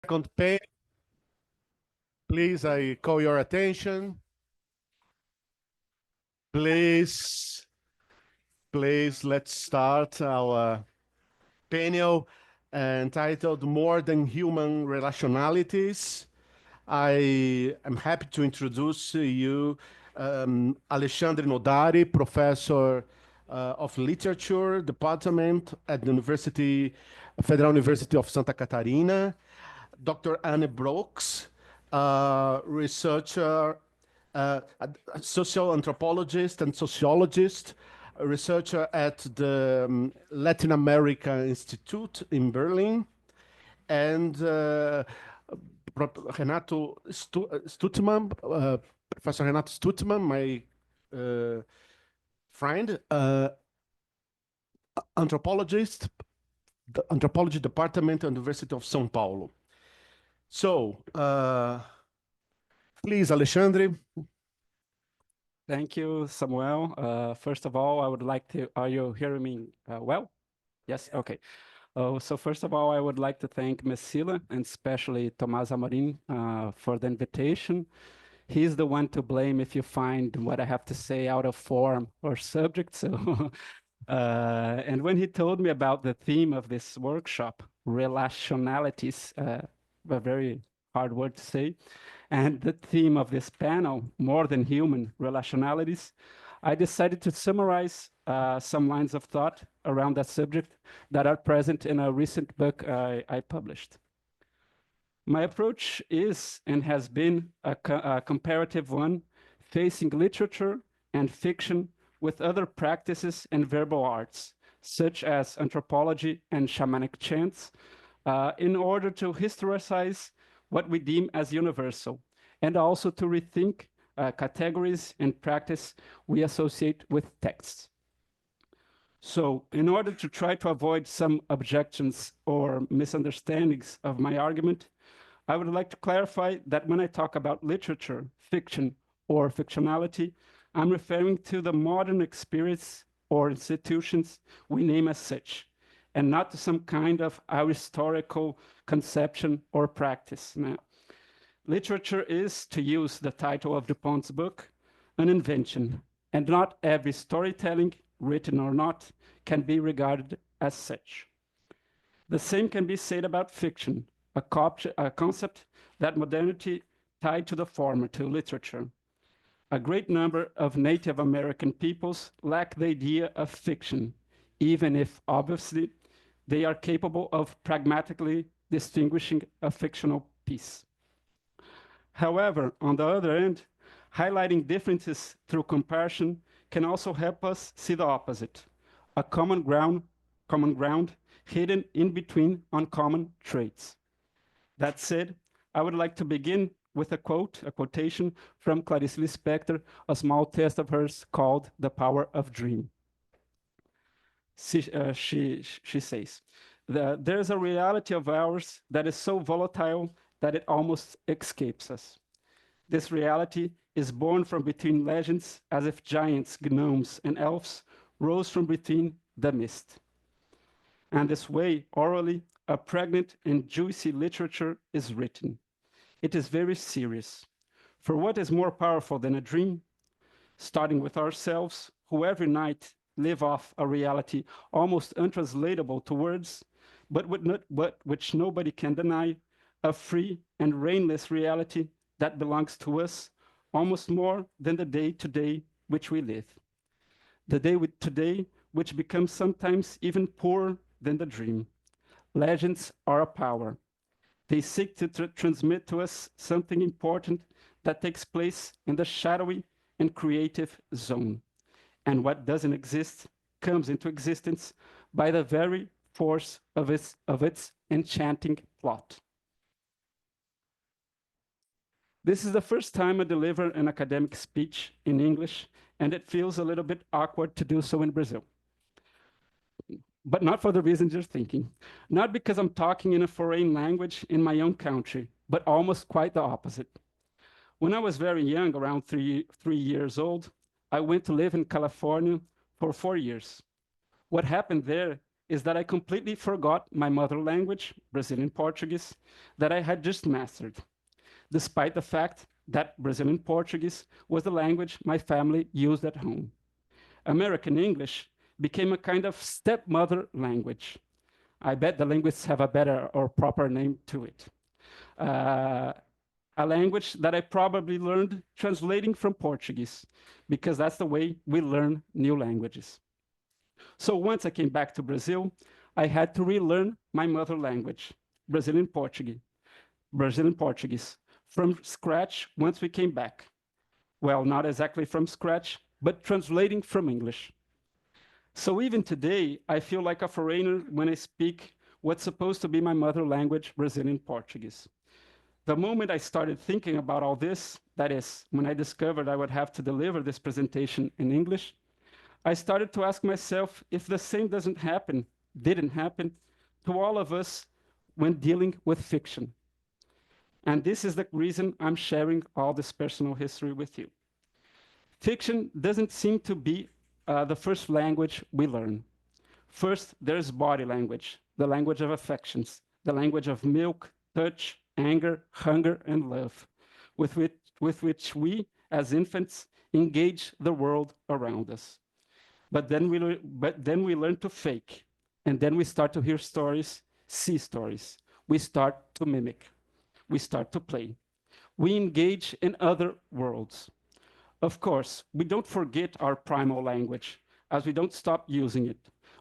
second page. Please, I call your attention. Please, let's start our panel entitled More Than Human Relationalities. I am happy to introduce you Alexandre Nodari, Professor of Literature Department at the Federal University of Santa Catarina, Dr. Anne Brooks, researcher, a social anthropologist and sociologist, a researcher at the Latin America Institute in Berlin, and Renato Stutman, Professor Renato Stutman, my friend, anthropologist, the Anthropology Department at the University of São Paulo. So, please, Alexandre. Thank you, Samuel. First of all, I would like to, are you hearing me well? Yes, okay. So first of all, I would like to thank Mecila and especially Tomás Amorim for the invitation. He's the one to blame if you find what I have to say out of form or subject. So, and when he told me about the theme of this workshop, relationalities, a very hard word to say, and the theme of this panel, more than human relationalities, I decided to summarize some lines of thought around that subject that are present in a recent book I published. My approach is and has been a comparative one, facing literature and fiction with other practices and verbal arts, such as anthropology and shamanic chants, in order to historicize what we deem as universal, and also to rethink categories and practice we associate with texts. So in order to try to avoid some objections or misunderstandings of my argument, I would like to clarify that when I talk about literature, fiction, or fictionality, I'm referring to the modern experience or institutions we name as such, and not to some kind of historical conception or practice. Now, literature is, to use the title of Dupont's book, an invention, and not every storytelling, written or not, can be regarded as such. The same can be said about fiction, a concept that modernity tied to the former, to literature. A great number of Native American peoples lack the idea of fiction, even if obviously they are capable of pragmatically distinguishing a fictional piece. However, on the other end, highlighting differences through comparison can also help us see the opposite, a common ground hidden in between uncommon traits. That said, I would like to begin with a quotation from Clarice Lispector, a small test of hers called The Power of Dream. She says, there's a reality of ours that is so volatile that it almost escapes us. This reality is born from between legends, as if giants, gnomes, and elves rose from between the mist. And this way, orally, a pregnant and juicy literature is written. It is very serious. For what is more powerful than a dream? Starting with ourselves, who every night live off a reality almost untranslatable to words, but which nobody can deny, a free and rainless reality that belongs to us almost more than the day-to-day which we live. The day-to-day which becomes sometimes even poorer than the dream. Legends are a power. They seek to transmit to us something important that takes place in the shadowy and creative zone. And what doesn't exist comes into existence by the very force of its enchanting plot. This is the first time I deliver an academic speech in English, and it feels a little bit awkward to do so in Brazil. But not for the reasons you're thinking. Not because I'm talking in a foreign language in my own country, but almost quite the opposite. When I was very young, around three years old, I went to live in California for 4 years. What happened there is that I completely forgot my mother language, Brazilian Portuguese, that I had just mastered, despite the fact that Brazilian Portuguese was the language my family used at home. American English became a kind of stepmother language. I bet the linguists have a better or proper name to it. A language that I probably learned translating from Portuguese, because that's the way we learn new languages. So once I came back to Brazil, I had to relearn my mother language, Brazilian Portuguese, from scratch once we came back. Well, not exactly from scratch, but translating from English. So even today, I feel like a foreigner when I speak what's supposed to be my mother language, Brazilian Portuguese. The moment I started thinking about all this, that is, when I discovered I would have to deliver this presentation in English, I started to ask myself if the same didn't happen to all of us when dealing with fiction. And this is the reason I'm sharing all this personal history with you. Fiction doesn't seem to be the first language we learn. First, there's body language, the language of affections, the language of milk, touch, anger, hunger, and love, with which we, as infants, engage the world around us. But then we learn to fake, and then we start to hear stories, see stories. We start to mimic. We start to play. We engage in other worlds. Of course, we don't forget our primal language, as we don't stop using it.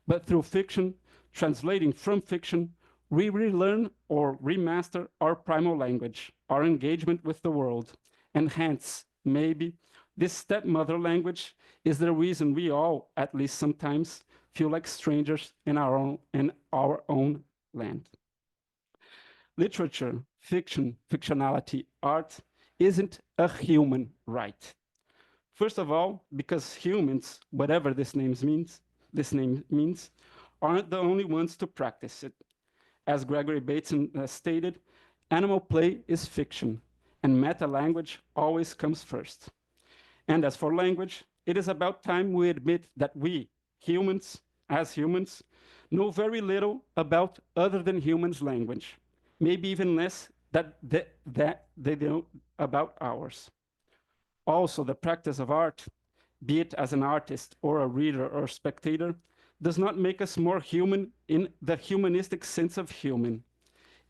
But through fiction, translating from fiction, we relearn or remaster our primal language, our engagement with the world. And hence, maybe, this stepmother language is the reason we all, at least sometimes, feel like strangers in our own land. Literature, fiction, fictionality, art isn't a human right. First of all, because humans, whatever this name means, aren't the only ones to practice it. As Gregory Bateson stated, animal play is fiction, and meta-language always comes first. And as for language, it is about time we admit that we, humans, as humans, know very little about other than humans' language, maybe even less that they know about ours. Also, the practice of art, be it as an artist or a reader or spectator, does not make us more human in the humanistic sense of human.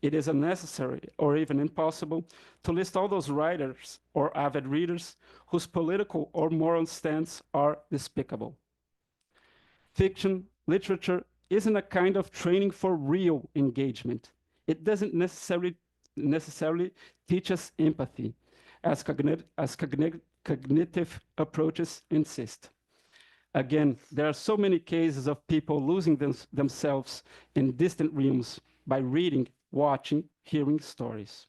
It is unnecessary or even impossible to list all those writers or avid readers whose political or moral stance are despicable. Fiction, literature, isn't a kind of training for real engagement. It doesn't necessarily teach us empathy, as cognitive approaches insist. Again, there are so many cases of people losing themselves in distant realms by reading, watching, hearing stories.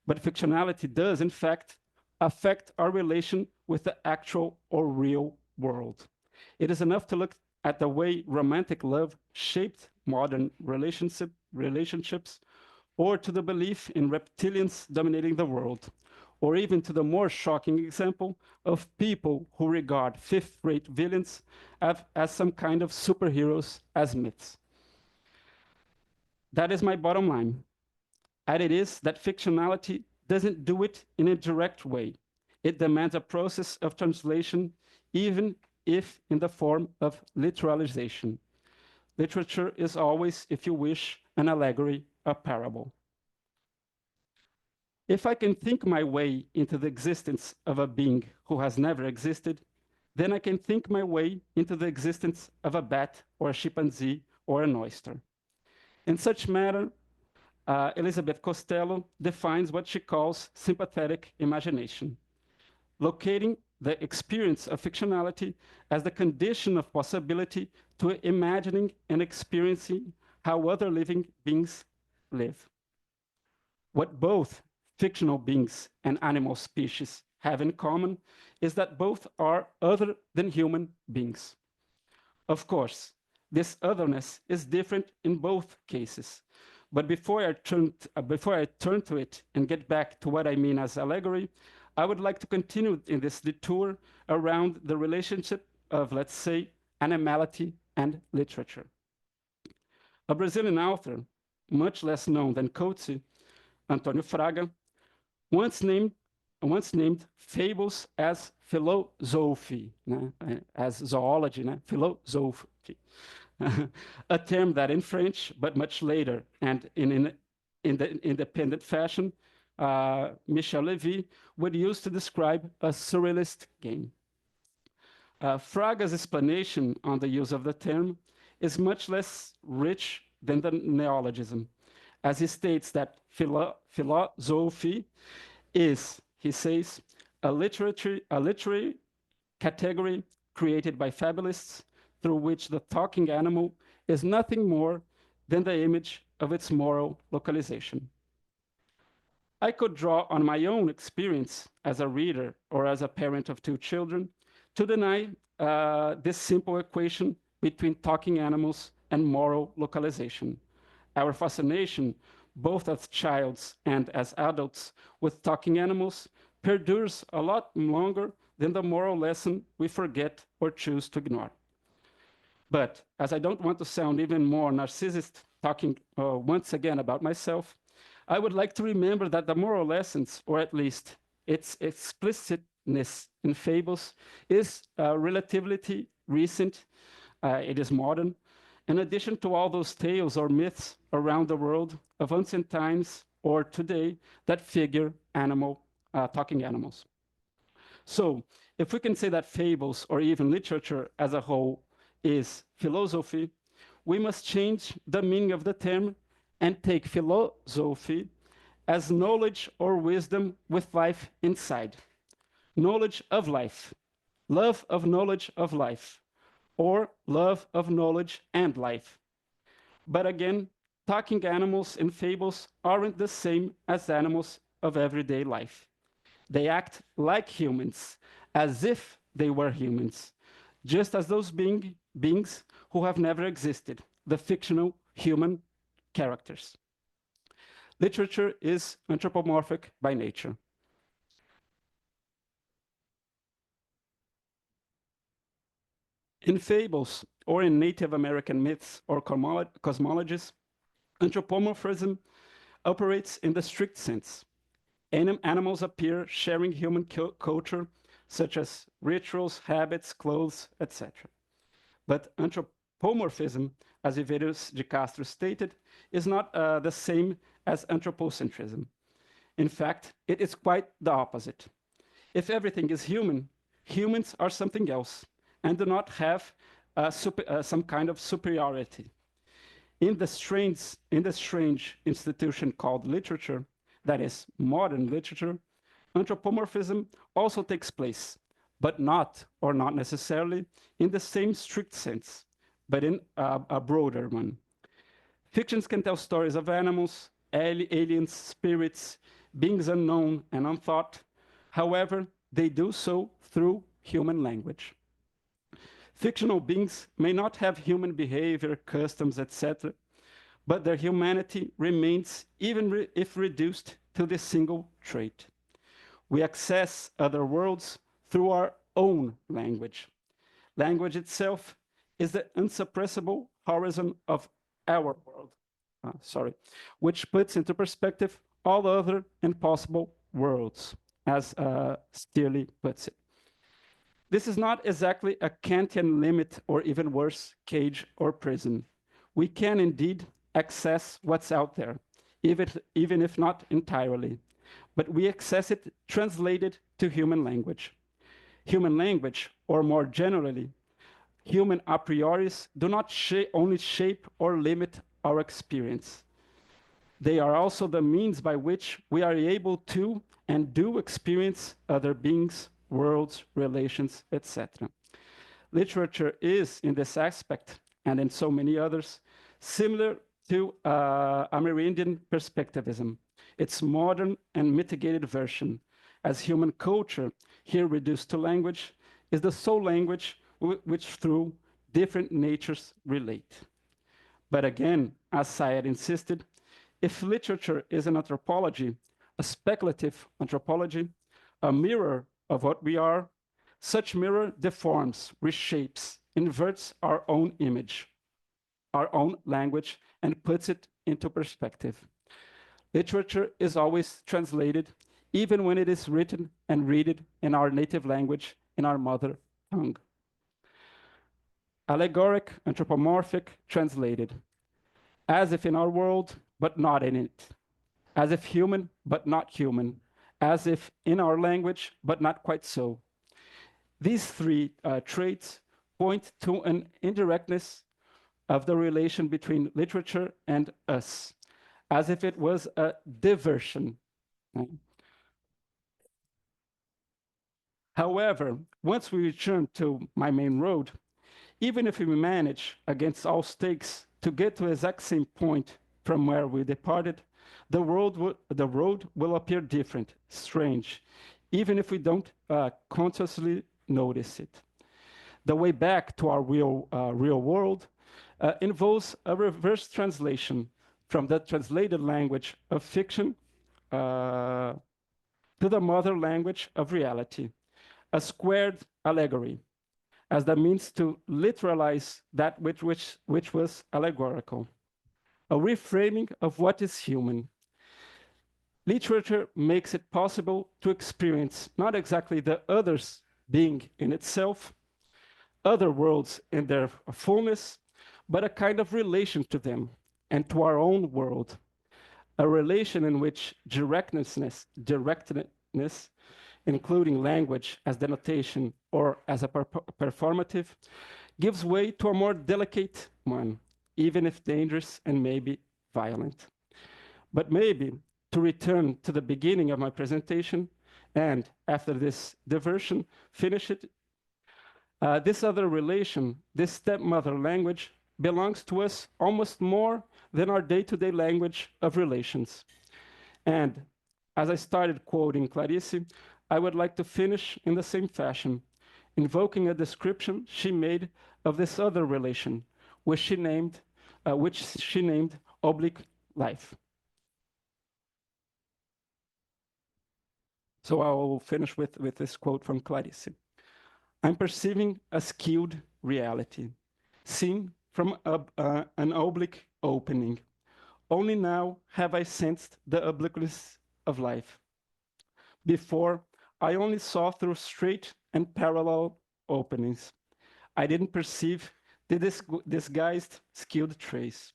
But fictionality does, in fact, affect our relation with the actual or real world. It is enough to look at the way romantic love shaped modern relationships, or to the belief in reptilians dominating the world, or even to the more shocking example of people who regard fifth-rate villains as some kind of superheroes as myths. That is my bottom line. And it is that fictionality doesn't do it in a direct way. It demands a process of translation, even if in the form of literalization. Literature is always, if you wish, an allegory, a parable. If I can think my way into the existence of a being who has never existed, then I can think my way into the existence of a bat or a chimpanzee or an oyster. In such matter, Elizabeth Costello defines what she calls sympathetic imagination, locating the experience of fictionality as the condition of possibility to imagining and experiencing how other living beings live. What both fictional beings and animal species have in common is that both are other than human beings. Of course, this otherness is different in both cases. But before I turn to it and get back to what I mean as allegory, I would like to continue in this detour around the relationship of, let's say, animality and literature. A Brazilian author, much less known than Coetzee, Antônio Fraga, once named fables as philosophy, as zoology, philosophy, a term that in French, but much later, and in the independent fashion, Michel Levy would use to describe a surrealist game. Fraga's explanation on the use of the term is much less rich than the neologism, as he states that philosophy is, he says, a literary category created by fabulists through which the talking animal is nothing more than the image of its moral localization. I could draw on my own experience as a reader or as a parent of 2 children to deny this simple equation between talking animals and moral localization. Our fascination, both as childs and as adults, with talking animals perdures a lot longer than the moral lesson we forget or choose to ignore. But as I don't want to sound even more narcissist talking once again about myself, I would like to remember that the moral lessons, or at least its explicitness in fables, is relatively recent. It is modern. In addition to all those tales or myths around the world of ancient times or today that figure talking animals. So if we can say that fables or even literature as a whole is philosophy, we must change the meaning of the term and take philosophy as knowledge or wisdom with life inside. Knowledge of life, love of knowledge of life, or love of knowledge and life. But again, talking animals in fables aren't the same as animals of everyday life. They act like humans, as if they were humans, just as those beings who have never existed, the fictional human characters. Literature is anthropomorphic by nature. In fables, or in Native American myths or cosmologies, anthropomorphism operates in the strict sense. Animals appear sharing human culture, such as rituals, habits, clothes, etc. But anthropomorphism, as Viveros de Castro stated, is not the same as anthropocentrism. In fact, it is quite the opposite. If everything is human, humans are something else and do not have some kind of superiority. In the strange institution called literature, that is modern literature, anthropomorphism also takes place, but not, or not necessarily, in the same strict sense, but in a broader one. Fictions can tell stories of animals, aliens, spirits, beings unknown and unthought. However, they do so through human language. Fictional beings may not have human behavior, customs, etc., but their humanity remains even if reduced to this single trait. We access other worlds through our own language. Language itself is the unsuppressible horizon of our world, which puts into perspective all other impossible worlds, as Stirley puts it. This is not exactly a Kantian limit, or even worse, cage or prison. We can indeed access what's out there, even if not entirely, but we access it translated to human language. Human language, or more generally, human a prioris, do not only shape or limit our experience. They are also the means by which we are able to and do experience other beings, worlds, relations, etc. Literature is, in this aspect, and in so many others, similar to Amerindian perspectivism, its modern and mitigated version, as human culture, here reduced to language, is the sole language which through different natures relate. But again, as Syed insisted, if literature is an anthropology, a speculative anthropology, a mirror of what we are, such mirror deforms, reshapes, inverts our own image. our own language and puts it into perspective. Literature is always translated, even when it is written and read in our native language, in our mother tongue. Allegoric, anthropomorphic, translated, as if in our world, but not in it, as if human, but not human, as if in our language, but not quite so. These three traits point to an indirectness of the relation between literature and us, as if it was a diversion. However, once we return to my main road, even if we manage against all stakes to get to the exact same point from where we departed, the road will appear different, strange, even if we don't consciously notice it. The way back to our real world involves a reverse translation from the translated language of fiction to the mother language of reality, a squared allegory, as the means to literalize that which was allegorical, a reframing of what is human. Literature makes it possible to experience not exactly the others being in itself, other worlds in their fullness, but a kind of relation to them and to our own world, a relation in which directness, including language as denotation or as a performative, gives way to a more delicate one, even if dangerous and maybe violent. But maybe to return to the beginning of my presentation, and after this diversion, finish it. This other relation, this stepmother language, belongs to us almost more than our day-to-day language of relations. And as I started quoting Clarice, I would like to finish in the same fashion, invoking a description she made of this other relation, which she named oblique life. So I will finish with this quote from Clarice. I'm perceiving a skewed reality, seen from an oblique opening. Only now have I sensed the obliqueness of life. Before, I only saw through straight and parallel openings. I didn't perceive the disguised, skewed trace.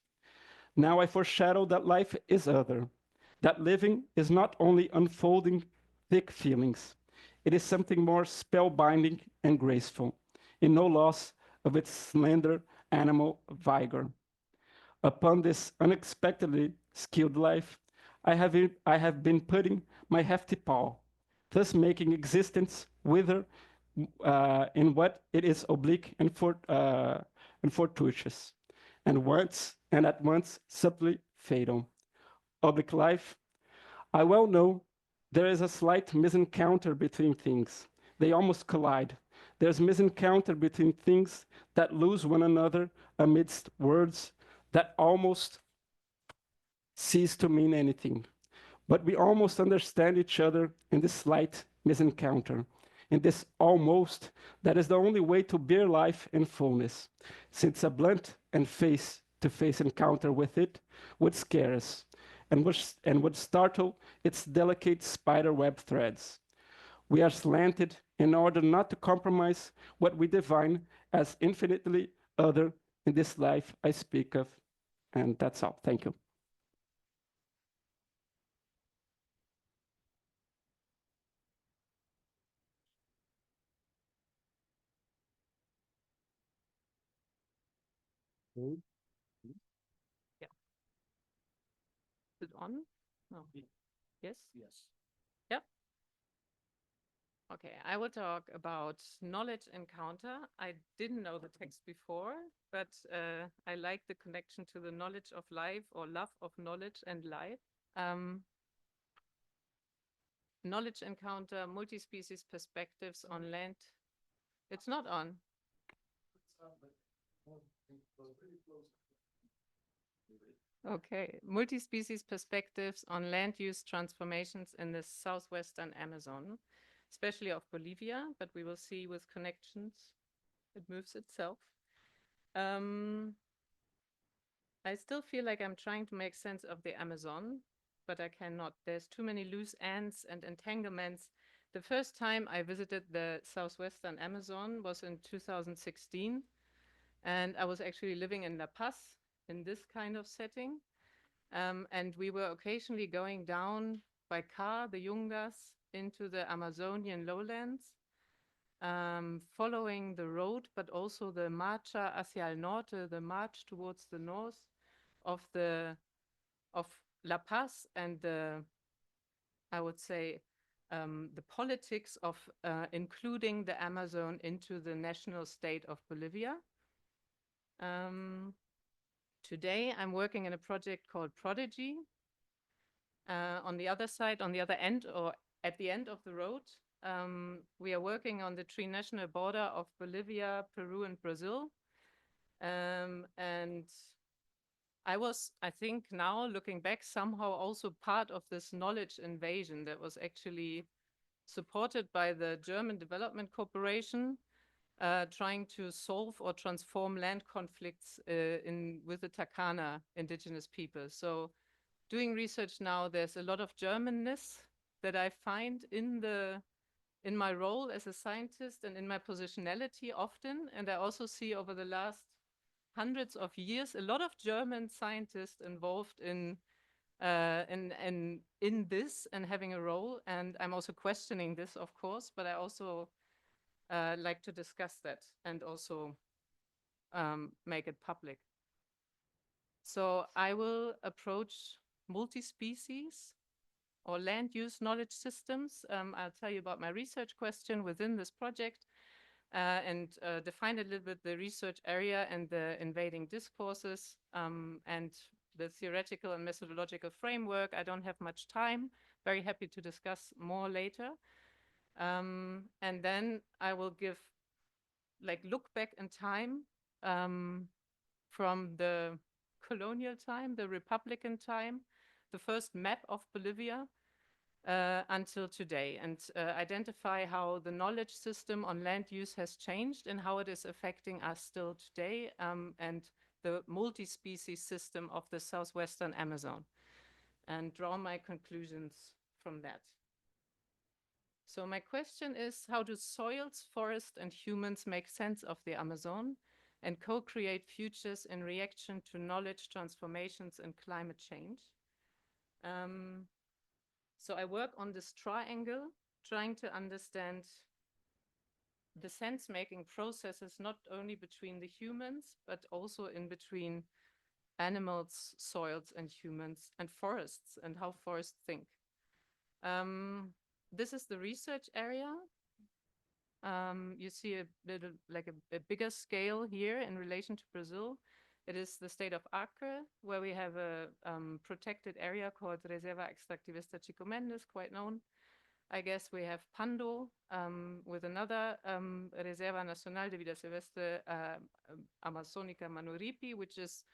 Now I foreshadow that life is other, that living is not only unfolding thick feelings, it is something more spellbinding and graceful, in no loss of its slender animal vigor. Upon this unexpectedly skilled life, I have been putting my hefty paw, thus making existence wither in what it is oblique and fortuitous, and at once subtly fatal. Oblique life, I well know there is a slight misencounter between things. They almost collide. There's misencounter between things that lose one another amidst words that almost cease to mean anything. But we almost understand each other in this slight misencounter, in this almost that is the only way to bear life in fullness, since a blunt and face-to-face encounter with it would scare us and would startle its delicate spiderweb threads. We are slanted in order not to compromise what we define as infinitely other in this life I speak of. And that's all. Thank you. Yeah. Is it on? No. Yes? Yes. Yep. Okay, I will talk about knowledge encounter. I didn't know the text before, but I like the connection to the knowledge of life or love of knowledge and life. Knowledge encounter, multi-species perspectives on land. It's not on. Okay, multi-species perspectives on land use transformations in the southwestern Amazon, especially of Bolivia, but we will see with connections, it moves itself. I still feel like I'm trying to make sense of the Amazon, but I cannot. There's too many loose ends and entanglements. The first time I visited the southwestern Amazon was in 2016, and I was actually living in La Paz in this kind of setting. And we were occasionally going down by car, the Yungas, into the Amazonian lowlands, following the road, but also the marcha hacia el norte, the march towards the north of La Paz and I would say, the politics of including the Amazon into the national state of Bolivia. Today, I'm working in a project called Prodigy. On the other side, on the other end, or at the end of the road, we are working on the tri-national border of Bolivia, Peru, and Brazil. And I was, I think now looking back, somehow also part of this knowledge invasion that was actually supported by the German Development Corporation, trying to solve or transform land conflicts with the Takana indigenous people. So doing research now, there's a lot of Germanness that I find in my role as a scientist and in my positionality often. And I also see over the last hundreds of years a lot of German scientists involved in this and having a role. And I'm also questioning this, of course, but I also like to discuss that and also make it public. So I will approach multi-species or land use knowledge systems. I'll tell you about my research question within this project and define a little bit the research area and the invading discourses and the theoretical and methodological framework. I don't have much time. Very happy to discuss more later. And then I will give, look back in time from the colonial time, the Republican time, the first map of Bolivia until today, and identify how the knowledge system on land use has changed and how it is affecting us still today, and the multi-species system of the southwestern Amazon, and draw my conclusions from that. So my question is, how do soils, forests, and humans make sense of the Amazon and co-create futures in reaction to knowledge transformations and climate change? So I work on this triangle, trying to understand the sense-making processes not only between the humans, but also in between animals, soils, and humans, and forests, and how forests think. This is the research area. You see a little, a bigger scale here in relation to Brazil. It is the state of Acre, where we have a protected area called Reserva Extractivista Chico Mendes, quite known. I guess we have Pando with another Reserva Nacional de Vida Silvestre Amazonica Manuripi, which is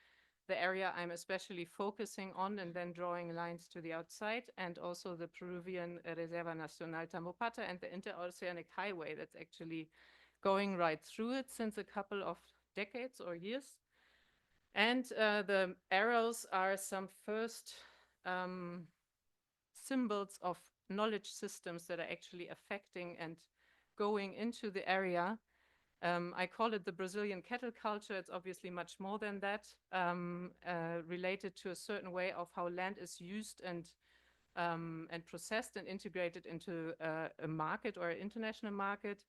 the area I'm especially focusing on and then drawing lines to the outside, and also the Peruvian Reserva Nacional Tambopata and the interoceanic highway that's actually going right through it since a couple of decades or years. And the arrows are some first symbols of knowledge systems that are actually affecting and going into the area. I call it the Brazilian cattle culture. It's obviously much more than that, related to a certain way of how land is used and processed and integrated into a market or an international market.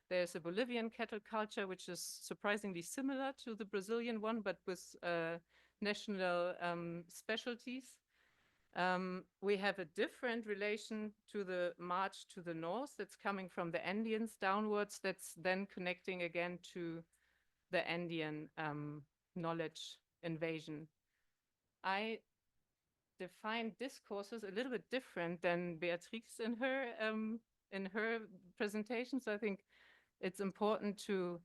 There's a Bolivian cattle culture, which is surprisingly similar to the Brazilian one, but with national specialties. We have a different relation to the march to the north that's coming from the Andeans downwards, that's then connecting again to the Andean knowledge invasion. I define discourses a little bit different than Beatrix in her presentation. So I think it's important to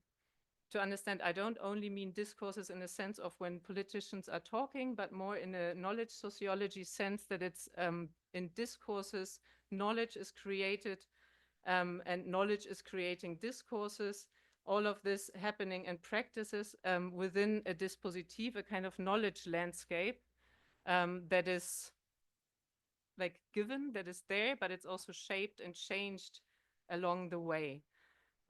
understand I don't only mean discourses in the sense of when politicians are talking, but more in a knowledge sociology sense that it's in discourses, knowledge is created and knowledge is creating discourses all of this happening in practices within a dispositif, a kind of knowledge landscape that is like given, that is there, but it's also shaped and changed along the way.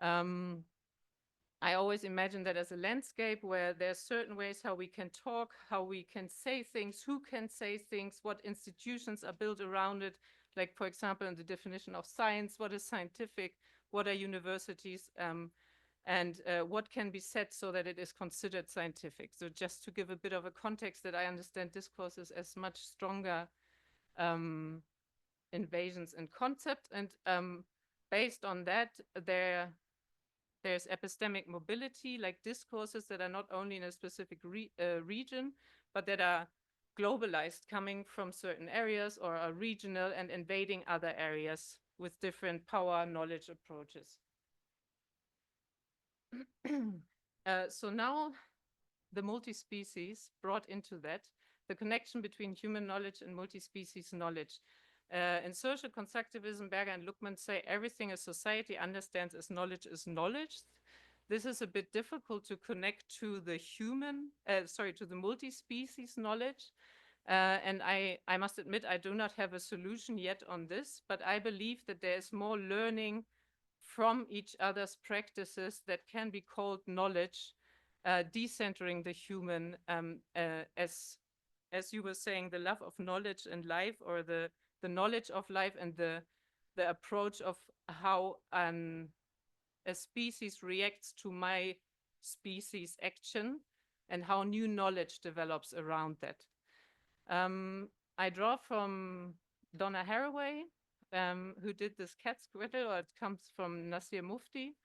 I always imagine that as a landscape where there's certain ways how we can talk, how we can say things, who can say things, what institutions are built around it. Like, for example, in the definition of science, what is scientific, what are universities, and what can be said so that it is considered scientific. So just to give a bit of a context that I understand discourses as much stronger invasions in concept. And based on that, there's epistemic mobility, like discourses that are not only in a specific region, but that are globalized, coming from certain areas, or are regional and invading other areas with different power knowledge approaches. So now the multi-species brought into that, the connection between human knowledge and multi-species knowledge. In social constructivism, Berger and Luckmann say everything a society understands as knowledge is knowledge. This is a bit difficult to connect to the to the multi-species knowledge. And I must admit, I do not have a solution yet on this, but I believe that there is more learning from each other's practices that can be called knowledge, decentering the human, as you were saying, the love of knowledge and life, or the knowledge of life, and the approach of how a species reacts to my species action, and how new knowledge develops around that. I draw from Donna Haraway, who did this cat's griddle, or it comes from Nasir Mufti,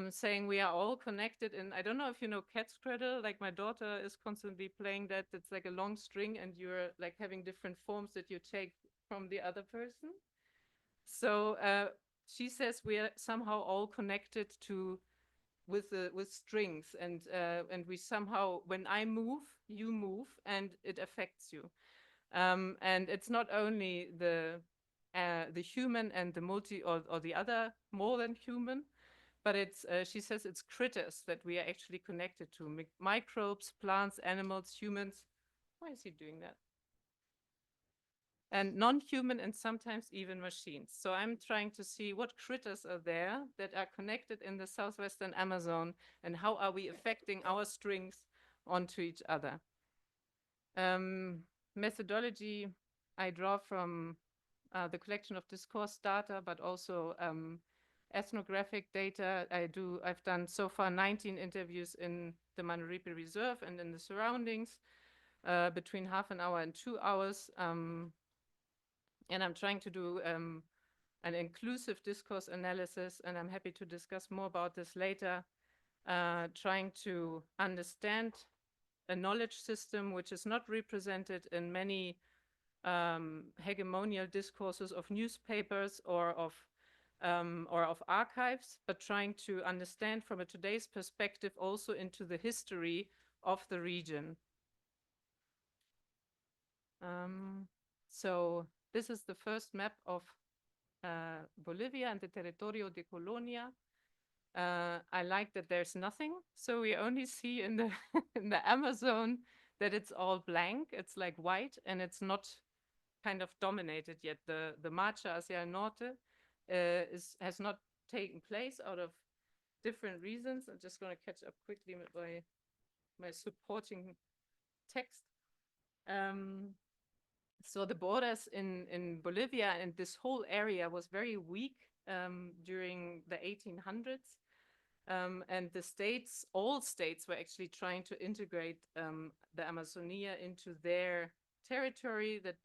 saying we are all connected. And I don't know if you know cat's griddle, like my daughter is constantly playing that. It's like a long string, and you're like having different forms that you take from the other person. So she says we are somehow all connected with strings, and we somehow, when I move, you move, and it affects you. And it's not only the human and the multi, or the other more than human, but it's she says it's critters that we are actually connected to: microbes, plants, animals, humans. Why is he doing that? And non-human, and sometimes even machines. So I'm trying to see what critters are there that are connected in the southwestern Amazon, and how are we affecting our strings onto each other. Methodology, I draw from the collection of discourse data, but also ethnographic data. I've done so far 19 interviews in the Manuripe Reserve and in the surroundings, between half an hour and 2 hours. And I'm trying to do an inclusive discourse analysis, and I'm happy to discuss more about this later, trying to understand a knowledge system which is not represented in many hegemonial discourses of newspapers or of archives, but trying to understand from a today's perspective also into the history of the region. So this is the first map of Bolivia and the Territorio de Colonia. I like that there's nothing. So we only see in the in the Amazon that it's all blank. It's like white, and it's not kind of dominated yet. The Marcha hacia el Norte has not taken place out of different reasons. I'm just going to catch up quickly with my supporting text. So the borders in Bolivia and this whole area was very weak during the 1800s. And the states, all states, were actually trying to integrate the Amazonia into their territory. That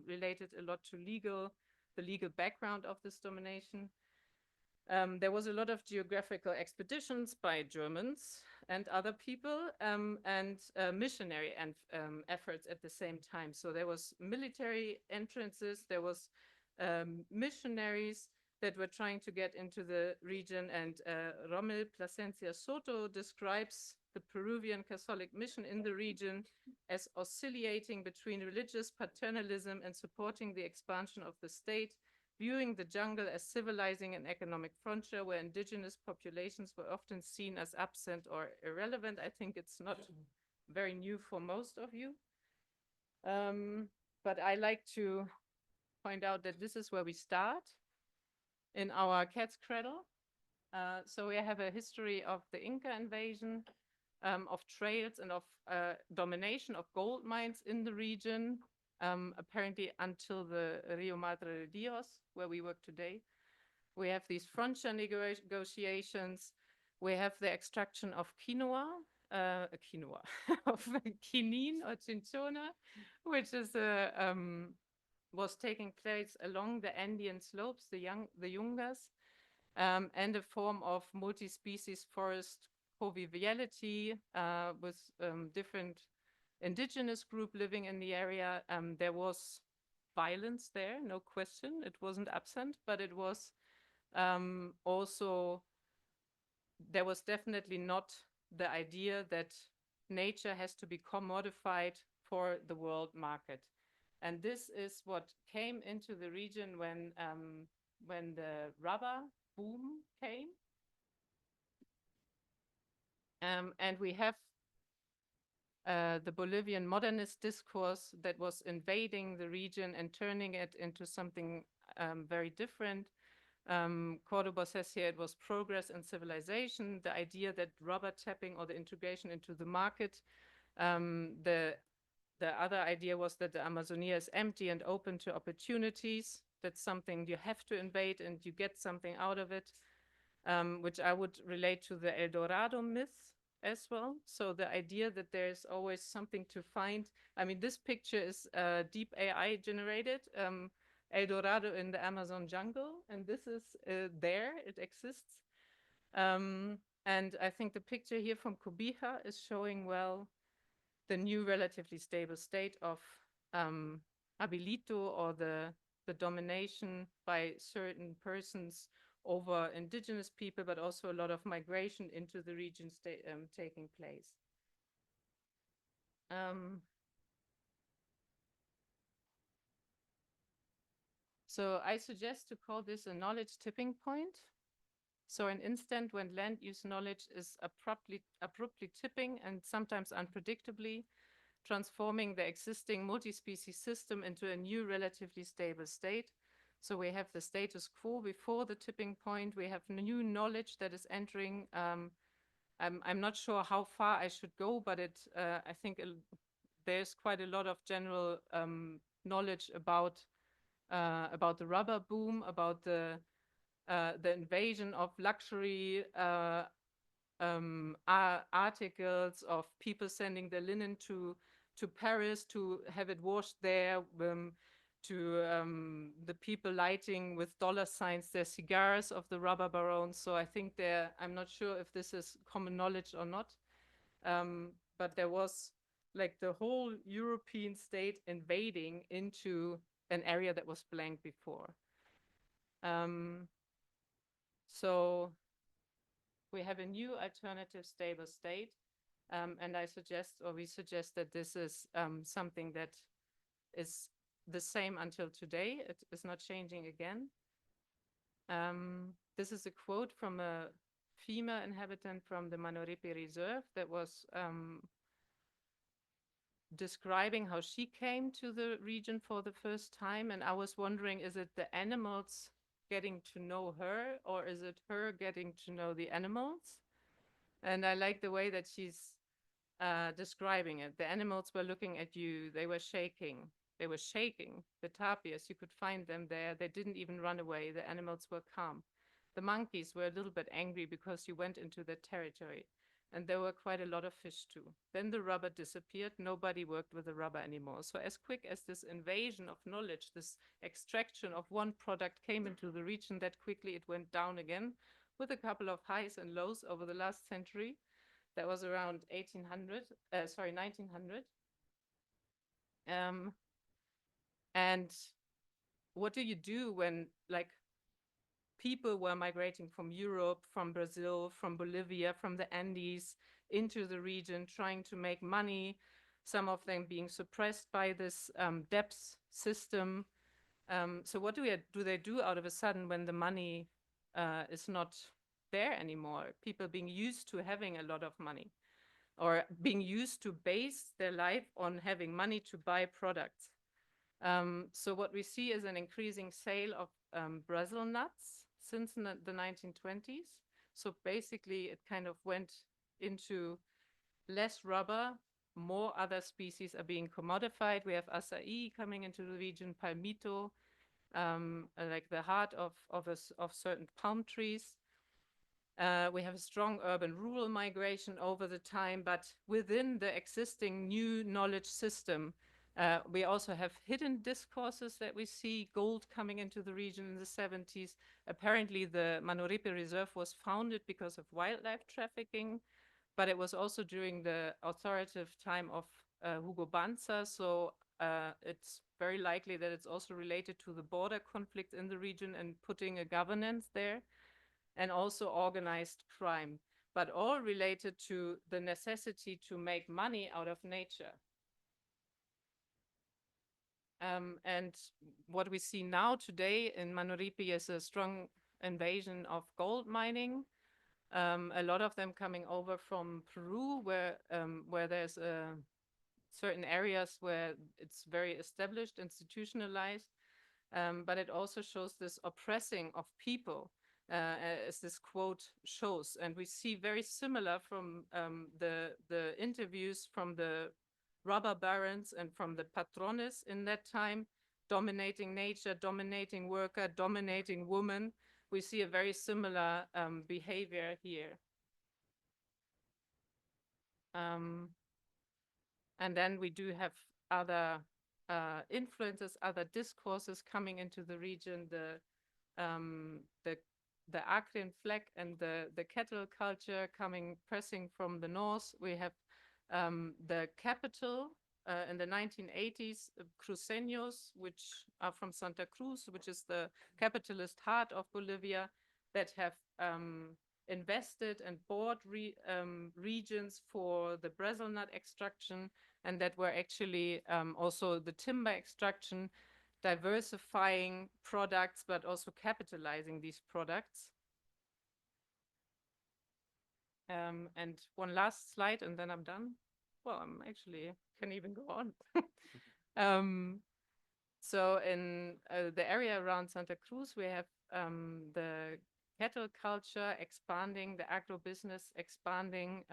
related a lot to the legal background of this domination. There was a lot of geographical expeditions by Germans and other people, and missionary efforts at the same time. So there was military entrances, there was missionaries that were trying to get into the region, and Rommel Plasencia Soto describes the Peruvian Catholic mission in the region as oscillating between religious paternalism and supporting the expansion of the state, viewing the jungle as civilizing an economic frontier where indigenous populations were often seen as absent or irrelevant. I think it's not very new for most of you. But I like to point out that this is where we start in our cat's cradle. So we have a history of the Inca invasion, of trails and of domination of gold mines in the region, apparently until the Rio Madre de Dios, where we work today. We have these frontier negotiations. We have the extraction of quinoa, of quinine or cinchona, which is was taking place along the Andean slopes, the Yungas, and a form of multi-species forest conviviality with different indigenous group living in the area. There was violence there, no question. It wasn't absent, but it was also, there was definitely not the idea that nature has to be commodified for the world market. And this is what came into the region when the rubber boom came. And we have the Bolivian modernist discourse that was invading the region and turning it into something very different. Cordoba says here it was progress and civilization, the idea that rubber tapping or the integration into the market. The other idea was that the Amazonia is empty and open to opportunities. That's something you have to invade and you get something out of it, which I would relate to the El Dorado myth as well. So the idea that there's always something to find. I mean, this picture is deep AI generated, El Dorado in the Amazon jungle, and this is there, it exists. And I think the picture here from Cobija is showing well the new relatively stable state of habilito, or the domination by certain persons over indigenous people, but also a lot of migration into the region taking place. So I suggest to call this a knowledge tipping point. So an instant when land use knowledge is abruptly tipping and sometimes unpredictably transforming the existing multi-species system into a new relatively stable state. So we have the status quo before the tipping point. We have new knowledge that is entering. I'm not sure how far I should go, but I think there's quite a lot of general knowledge about the rubber boom, about the invasion of luxury articles, of people sending their linen to Paris to have it washed there, to the people lighting with dollar signs their cigars of the rubber barons. So I think I'm not sure if this is common knowledge or not, but there was like the whole European state invading into an area that was blank before. So we have a new alternative stable state. And I suggest, or we suggest, that this is something that is the same until today. It is not changing again. This is a quote from a female inhabitant from the Manuripe Reserve that was describing how she came to the region for the first time. And I was wondering, is it the animals getting to know her, or is it her getting to know the animals? And I like the way that she's describing it. The animals were looking at you. They were shaking. They were shaking. The tapirs, you could find them there. They didn't even run away. The animals were calm. The monkeys were a little bit angry because you went into their territory. And there were quite a lot of fish too. Then the rubber disappeared. Nobody worked with the rubber anymore. So as quick as this invasion of knowledge, this extraction of one product came into the region, that quickly it went down again, with a couple of highs and lows over the last century. That was around 1900. And what do you do when, like, people were migrating from Europe, from Brazil, from Bolivia, from the Andes into the region, trying to make money, some of them being suppressed by this debts system, So what do they do out of a sudden when the money is not there anymore? People being used to having a lot of money, or being used to base their life on having money to buy products. So what we see is an increasing sale of Brazil nuts since the 1920s. So basically it kind of went into less rubber, more other species are being commodified. We have acai coming into the region, palmito, like the heart of certain palm trees. We have a strong urban-rural migration over the time, but within the existing new knowledge system, we also have hidden discourses that we see, gold coming into the region in the 70s. Apparently, the Manuripe Reserve was founded because of wildlife trafficking, but it was also during the authoritative time of Hugo Banzer, so it's very likely that it's also related to the border conflict in the region and putting a governance there, and also organized crime, but all related to the necessity to make money out of nature. And what we see now today in Manuripe is a strong invasion of gold mining. A lot of them coming over from Peru, where there's certain areas where it's very established, institutionalized, but it also shows this oppressing of people, as this quote shows. And we see very similar from the interviews from the rubber barons and from the patrones in that time, dominating nature, dominating worker, dominating woman. We see a very similar behavior here. And then we do have other influences, other discourses coming into the region, the Acrean flag and the cattle culture pressing from the north. We have the capital in the 1980s, Cruceños, which are from Santa Cruz, which is the capitalist heart of Bolivia, that have invested and bought regions for the Brazil nut extraction, and that were actually also the timber extraction, diversifying products, but also capitalizing these products. And one last slide, and then I'm done. Well, I'm actually can even go on. So in the area around Santa Cruz, we have the cattle culture expanding, the agribusiness expanding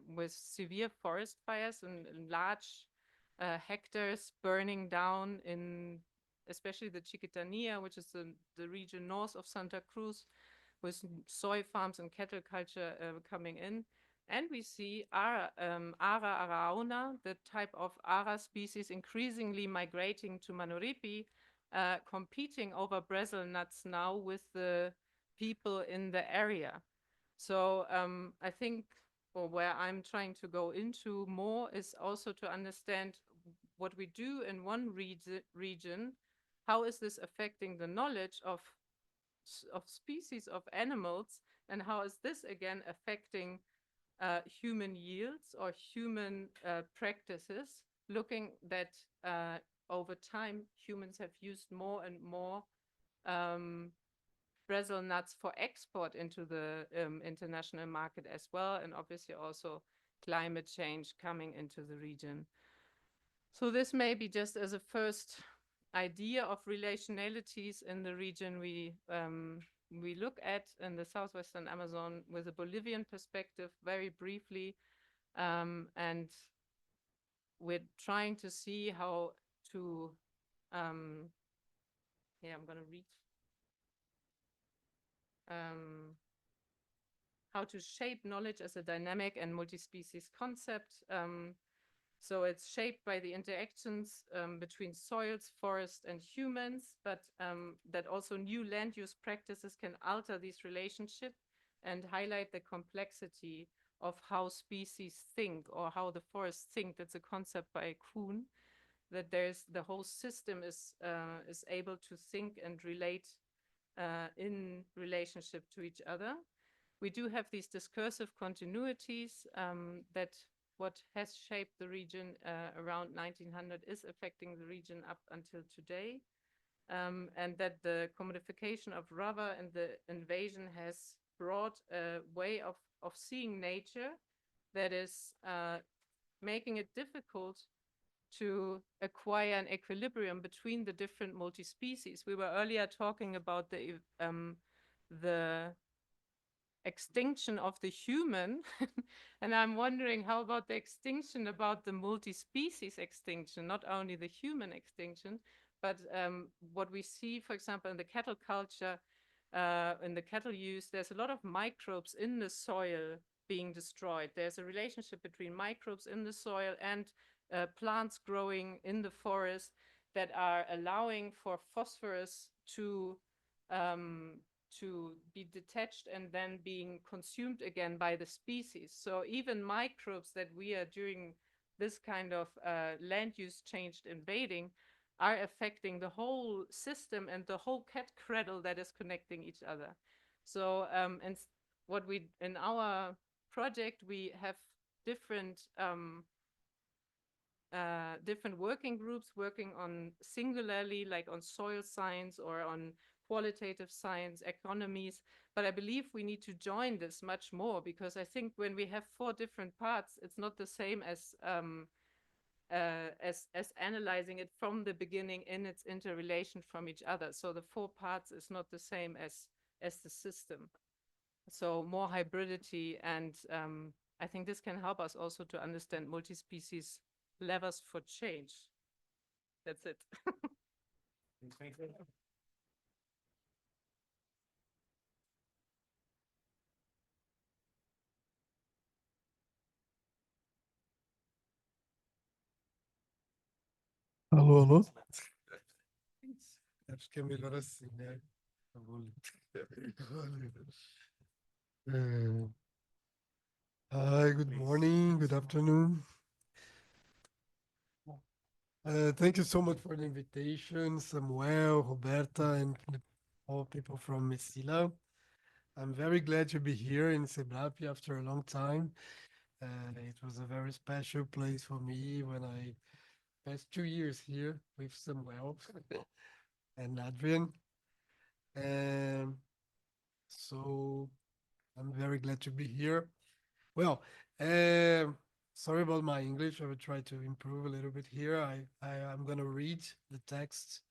with severe forest fires and large hectares burning down in especially the Chiquitania, which is the region north of Santa Cruz, with soy farms and cattle culture coming in. And we see Ara arauna, the type of Ara species, increasingly migrating to Manuripe, competing over Brazil nuts now with the people in the area. So I think, or where I'm trying to go into more, is also to understand what we do in one region. How is this affecting the knowledge of species of animals, and how is this again affecting human yields or human practices, looking that over time humans have used more and more Brazil nuts for export into the international market as well, and obviously also climate change coming into the region. So this may be just as a first idea of relationalities in the region we look at in the southwestern Amazon with a Bolivian perspective very briefly, and we're trying to see how to I'm going to read how to shape knowledge as a dynamic and multi-species concept. So it's shaped by the interactions between soils, forests, and humans, but that also new land use practices can alter these relationships and highlight the complexity of how species think, or how the forests think. That's a concept by Kuhn, that the whole system is able to think and relate in relationship to each other. We do have these discursive continuities that what has shaped the region around 1900 is affecting the region up until today. and that the commodification of rubber and the invasion has brought a way of seeing nature that is making it difficult to acquire an equilibrium between the different multi-species. We were earlier talking about the extinction of the human, and I'm wondering how about the extinction about the multi-species extinction, not only the human extinction, but what we see, for example, in the cattle culture, in the cattle use, there's a lot of microbes in the soil being destroyed. There's a relationship between microbes in the soil and plants growing in the forest that are allowing for phosphorus to be detached and then being consumed again by the species. So even microbes that we are during this kind of land use changed invading are affecting the whole system and the whole cat cradle that is connecting each other. So and what we in our project we have different different working groups working on singularly, like on soil science or on qualitative science, economies. But I believe we need to join this much more, because I think when we have 4 different parts, it's not the same as analyzing it from the beginning in its interrelation from each other. So the 4 parts is not the same as the system. So more hybridity, and I think this can help us also to understand multi-species levers for change. That's it. Alô, alô? Acho que é melhor assim, né? Eu vou ler. Hi, good morning, good afternoon. Thank you so much for the invitation, Samuel, Roberta, and all people from Mecila. I'm very glad to be here in Cebrap after a long time. It was a very special place for me when I passed 2 years here with Samuel and Adrian. And so I'm very glad to be here. Well, sorry about my English. I will try to improve a little bit here. I'm going to read the text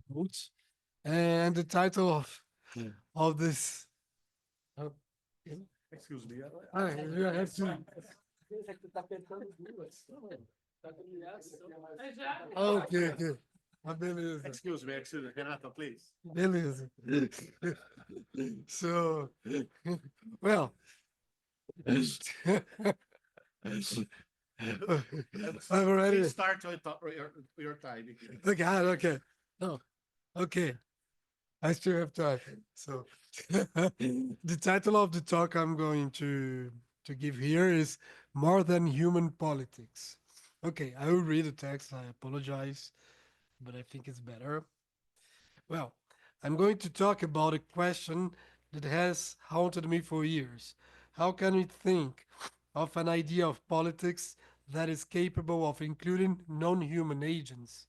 notes and the title of this. Excuse me. You have to. Okay, okay. Beleza. Excuse me, Renata, please. Beleza. So, well. I've already. Start your time. Okay, okay. No, okay. I still have time. So, the title of the talk I'm going to give here is More Than Human Politics. Okay, I will read the text. I apologize, but I think it's better. Well, I'm going to talk about a question that has haunted me for years. How can we think of an idea of politics that is capable of including non-human agents?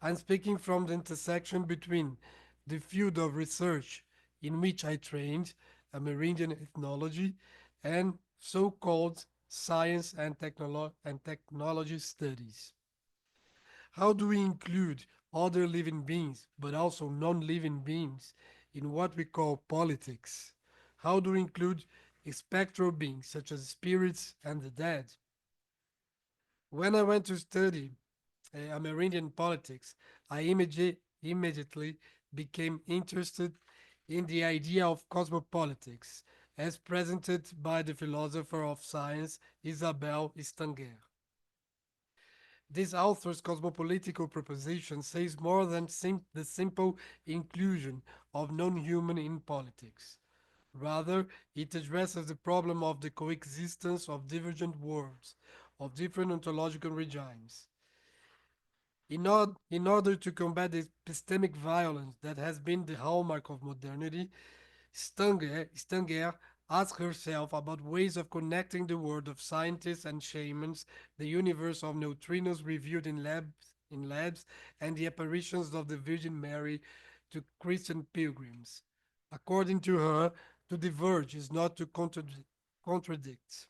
I'm speaking from the intersection between the field of research in which I trained, Amerindian ethnology, and so-called science and technology studies. How do we include other living beings, but also non-living beings, in what we call politics? How do we include spectral beings, such as spirits and the dead? When I went to study Amerindian politics, I immediately became interested in the idea of cosmopolitics, as presented by the philosopher of science Isabel Stanger. This author's cosmopolitical proposition says more than the simple inclusion of non-human in politics. Rather, it addresses the problem of the coexistence of divergent worlds, of different ontological regimes. In order to combat the epistemic violence that has been the hallmark of modernity, Stanger asked herself about ways of connecting the world of scientists and shamans, the universe of neutrinos reviewed in in labs and the apparitions of the Virgin Mary to Christian pilgrims. According to her, to diverge is not to contradict.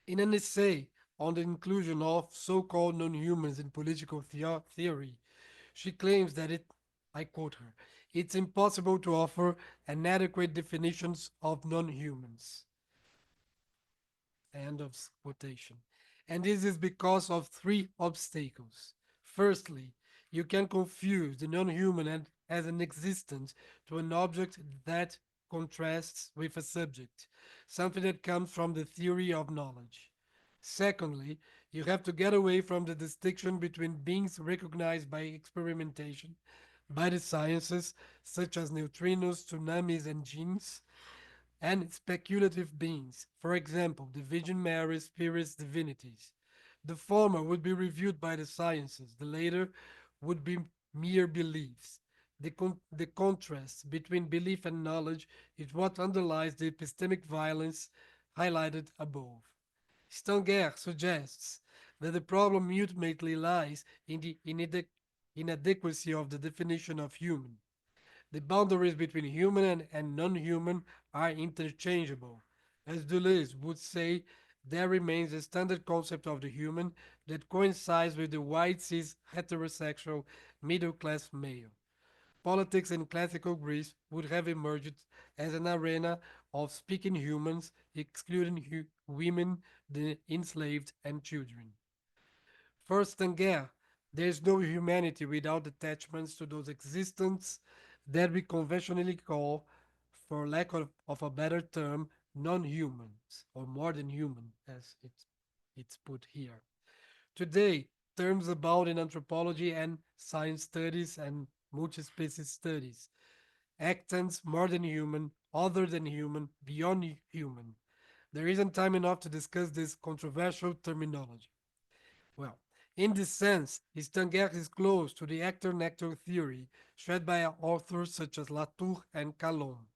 In an essay on the inclusion of so-called non-humans in political theory, she claims that I quote her, it's impossible to offer an adequate definitions of non-humans. End of quotation. And this is because of three obstacles. Firstly, you can confuse the non-human as an existence to an object that contrasts with a subject, something that comes from the theory of knowledge. Secondly, you have to get away from the distinction between beings recognized by experimentation, by the sciences, such as neutrinos, tsunamis, and genes, and speculative beings, for example, the Virgin Mary, spirits, divinities. The former would be reviewed by the sciences, the latter would be mere beliefs. The contrast between belief and knowledge is what underlies the epistemic violence highlighted above. Stanger suggests that the problem ultimately lies in the inadequacy of the definition of human. The boundaries between human and non-human are interchangeable. As Deleuze would say, there remains a standard concept of the human that coincides with the white cis heterosexual middle-class male. Politics in classical Greece would have emerged as an arena of speaking humans, excluding women, the enslaved, and children. First and Stanger, there is no humanity without attachments to those existence that we conventionally call, for lack of a better term, non-humans, or more than human, as it's put here. Today, terms abound in anthropology and science studies and multispecies studies. Actants, more than human, other than human, beyond human. There isn't time enough to discuss this controversial terminology. Well, in this sense, Stanger is close to the actor-nectar theory shared by authors such as Latour and Calon.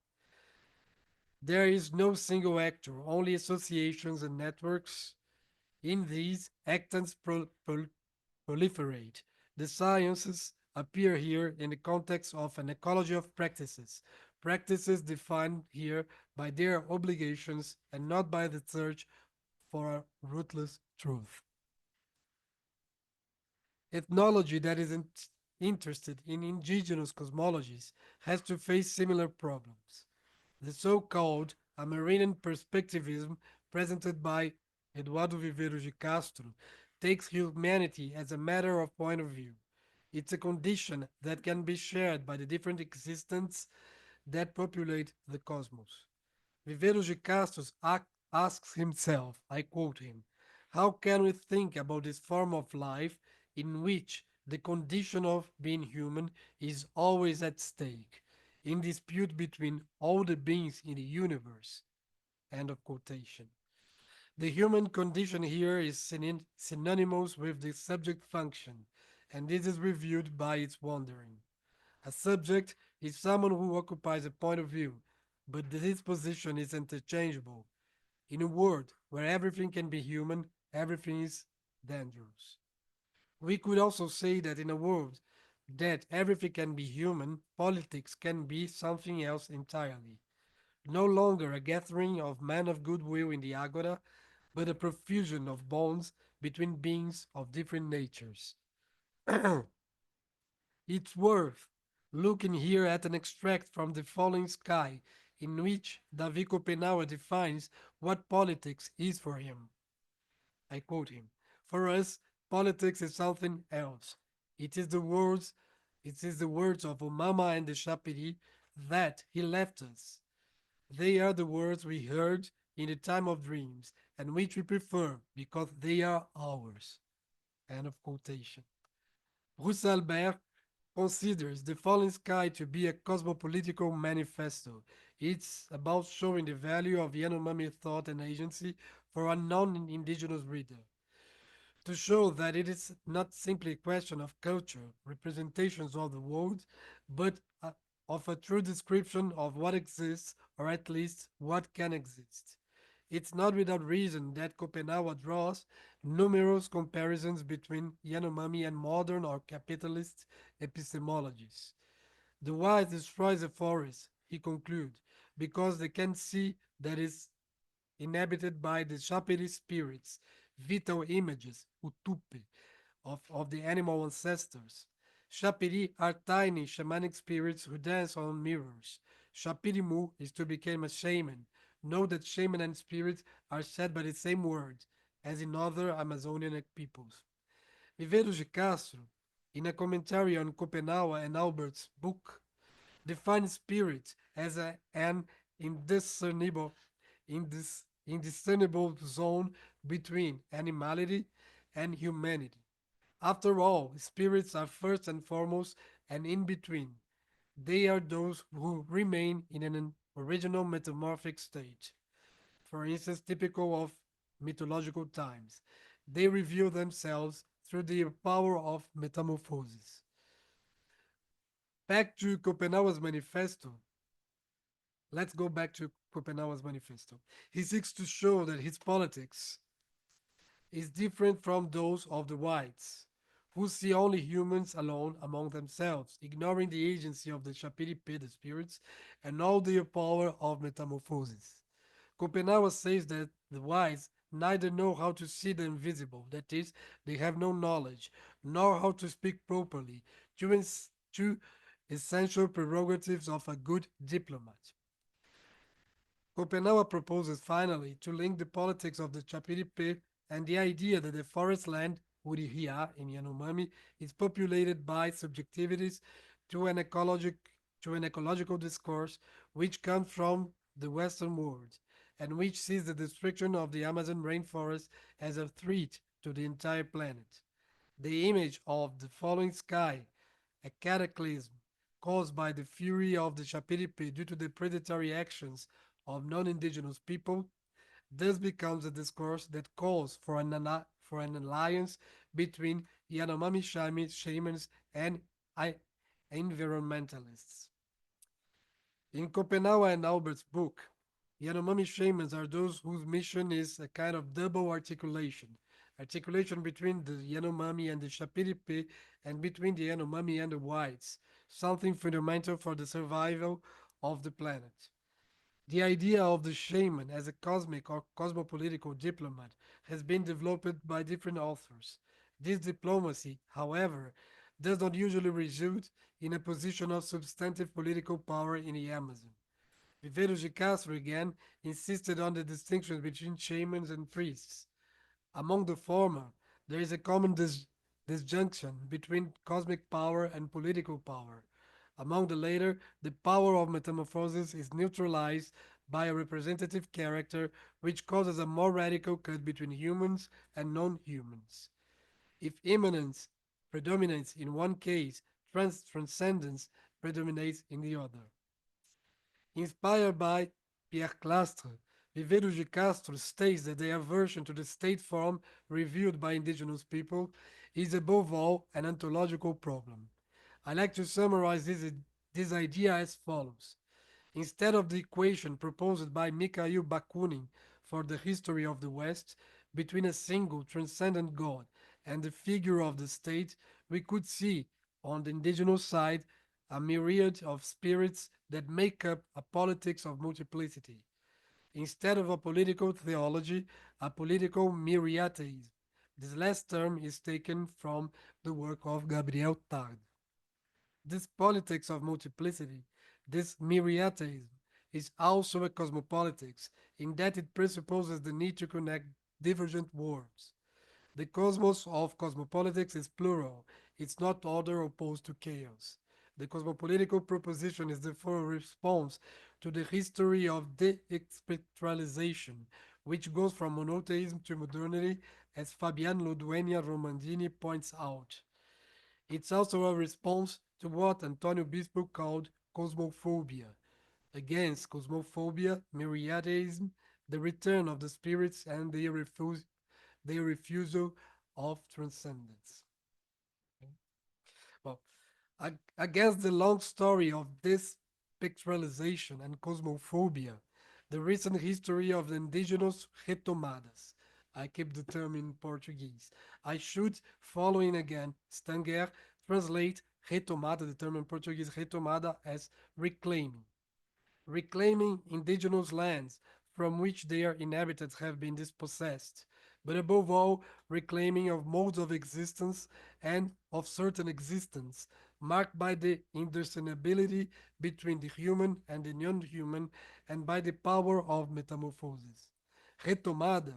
There is no single actor, only associations and networks. In these, actants proliferate. The sciences appear here in the context of an ecology of practices, practices defined here by their obligations and not by the search for a ruthless truth. Ethnology that is interested in indigenous cosmologies has to face similar problems. The so-called Amerindian perspectivism presented by Eduardo Viveiros de Castro takes humanity as a matter of point of view. It's a condition that can be shared by the different existents that populate the cosmos. Viveiros de Castro asks himself, I quote him, how can we think about this form of life in which the condition of being human is always at stake, in dispute between all the beings in the universe? End of quotation. The human condition here is synonymous with the subject function, and this is reviewed by its wandering. A subject is someone who occupies a point of view, but this position is interchangeable. In a world where everything can be human, everything is dangerous. We could also say that in a world that everything can be human, politics can be something else entirely. No longer a gathering of men of goodwill in the agora, but a profusion of bonds between beings of different natures. It's worth looking here at an extract from The Falling Sky, in which David Copenaua defines what politics is for him. I quote him, for us, politics is something else. It is the words, it is the words of Omama and the Chapiri that he left us. They are the words we heard in the time of dreams, and which we prefer because they are ours. End of quotation. Roussalbert considers The Fallen Sky to be a cosmopolitical manifesto. It's about showing the value of Yanomami thought and agency for a non-indigenous reader. To show that it is not simply a question of culture, representations of the world, but of a true description of what exists, or at least what can exist. It's not without reason that Schopenhauer draws numerous comparisons between Yanomami and modern or capitalist epistemologies. The wise destroy the forest, he concludes, because they can see that is inhabited by the Shapiri spirits, vital images, utupe, of the animal ancestors. Shapiri are tiny shamanic spirits who dance on mirrors. Shapirimu is to become a shaman. Know that shaman and spirits are said by the same word, as in other Amazonian peoples. Viveiros de Castro, in a commentary on Schopenhauer and Albert's book, defines spirit as an indiscernible zone between animality and humanity. After all, spirits are first and foremost and in between. They are those who remain in an original metamorphic state, for instance, typical of mythological times. They reveal themselves through the power of metamorphosis. Back to Schopenhauer's manifesto. Let's go back to Schopenhauer's manifesto. He seeks to show that his politics is different from those of the whites, who see only humans alone among themselves, ignoring the agency of the Shapiri-Pe, the spirits, and all their power of metamorphosis. Schopenhauer says that the wise neither know how to see the invisible, that is, they have no knowledge, nor how to speak properly, two essential prerogatives of a good diplomat. Schopenhauer proposes finally to link the politics of the Chapiripe and the idea that the forest land, Urihia in Yanomami, is populated by subjectivities to an, ecological discourse which comes from the Western world and which sees the destruction of the Amazon rainforest as a threat to the entire planet. The image of the falling sky, a cataclysm caused by the fury of the Chapiripe due to the predatory actions of non-indigenous people, thus becomes a discourse that calls for an alliance between Yanomami shamans and environmentalists. In Schopenhauer and Albert's book, Yanomami shamans are those whose mission is a kind of double articulation between the Yanomami and the Shapiripe and between the Yanomami and the whites, something fundamental for the survival of the planet. The idea of the shaman as a cosmic or cosmopolitical diplomat has been developed by different authors. This diplomacy, however, does not usually result in a position of substantive political power in the Amazon. Viveiros de Castro again insisted on the distinction between shamans and priests. Among the former, there is a common disjunction between cosmic power and political power. Among the latter, the power of metamorphosis is neutralized by a representative character which causes a more radical cut between humans and non-humans. If immanence predominates in one case, transcendence predominates in the other. Inspired by Pierre Clastre, Viveiros de Castro states that the aversion to the state form revealed by indigenous people is above all an ontological problem. I like to summarize this idea as follows. Instead of the equation proposed by Mikhail Bakunin for the history of the West between a single transcendent God and the figure of the state, we could see on the indigenous side a myriad of spirits that make up a politics of multiplicity. Instead of a political theology, a political myriadeism. This last term is taken from the work of Gabriel Tarde. This politics of multiplicity, this myriadeism, is also a cosmopolitics in that it presupposes the need to connect divergent worlds. The cosmos of cosmopolitics is plural, it's not order opposed to chaos. The cosmopolitical proposition is therefore a response to the history of de-spectralization, which goes from monotheism to modernity, as Fabian Ludueña Romandini points out. It's also a response to what Antonio Bispo called cosmophobia. Against cosmophobia, myriadeism, the return of the spirits and their refusal of transcendence. Well, against the long story of this pictorialization and cosmophobia, the recent history of the indigenous retomadas. I keep the term in Portuguese. I should, following again Stanger, translate retomada, the term in Portuguese retomada, as reclaiming. Reclaiming indigenous lands from which their inhabitants have been dispossessed, but above all, reclaiming of modes of existence and of certain existence, marked by the indiscernibility between the human and the non-human, and by the power of metamorphosis. Retomada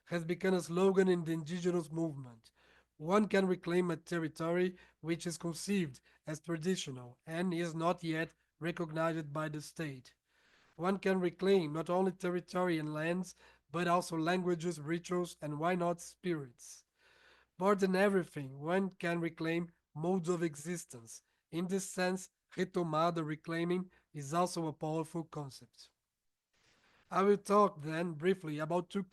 has become a slogan in the indigenous movement. One can reclaim a territory which is conceived as traditional and is not yet recognized by the state. One can reclaim not only territory and lands, but also languages, rituals, and why not spirits. More than everything, one can reclaim modes of existence. In this sense, retomada reclaiming is also a powerful concept. I will talk then briefly about two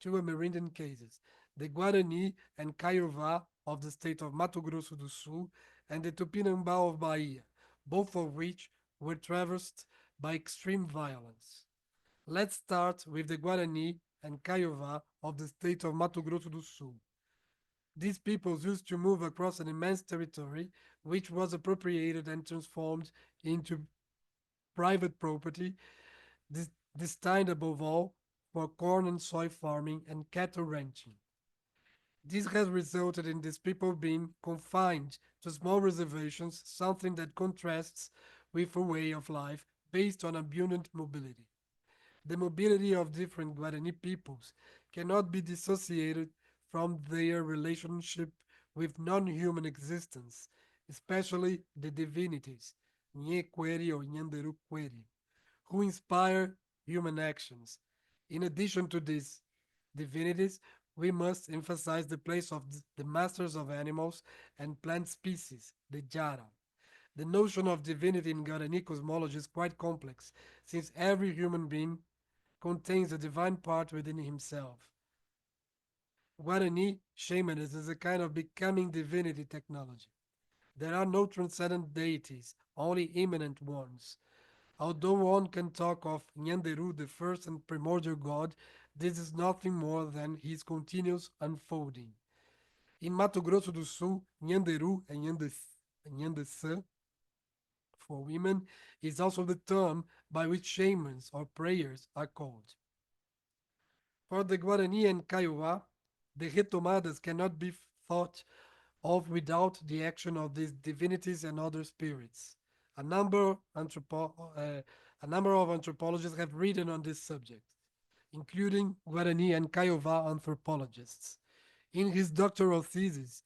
Amerindian cases, the Guarani and Caiová of the state of Mato Grosso do Sul and the Tupinambá of Bahia, both of which were traversed by extreme violence. Let's start with the Guarani and Caiová of the state of Mato Grosso do Sul. These peoples used to move across an immense territory, which was appropriated and transformed into private property, destined above all for corn and soy farming and cattle ranching. This has resulted in these people being confined to small reservations, something that contrasts with a way of life based on abundant mobility. The mobility of different Guarani peoples cannot be dissociated from their relationship with non-human existence, especially the divinities, Nyequeri or Nyanderuqueri, who inspire human actions. In addition to these divinities, we must emphasize the place of the masters of animals and plant species, the Jara. The notion of divinity in Guarani cosmology is quite complex, since every human being contains a divine part within himself. Guarani shamanism is a kind of becoming divinity technology. There are no transcendent deities, only immanent ones. Although one can talk of Nyanderu, the first and primordial god, this is nothing more than his continuous unfolding. In Mato Grosso do Sul, Nyanderu and Nhandesã for women is also the term by which shamans or prayers are called. For the Guarani and Kaiowá, the retomadas cannot be thought of without the action of these divinities and other spirits. A number, a number of anthropologists have written on this subject, including Guarani and Kaiowá anthropologists. In his doctoral thesis,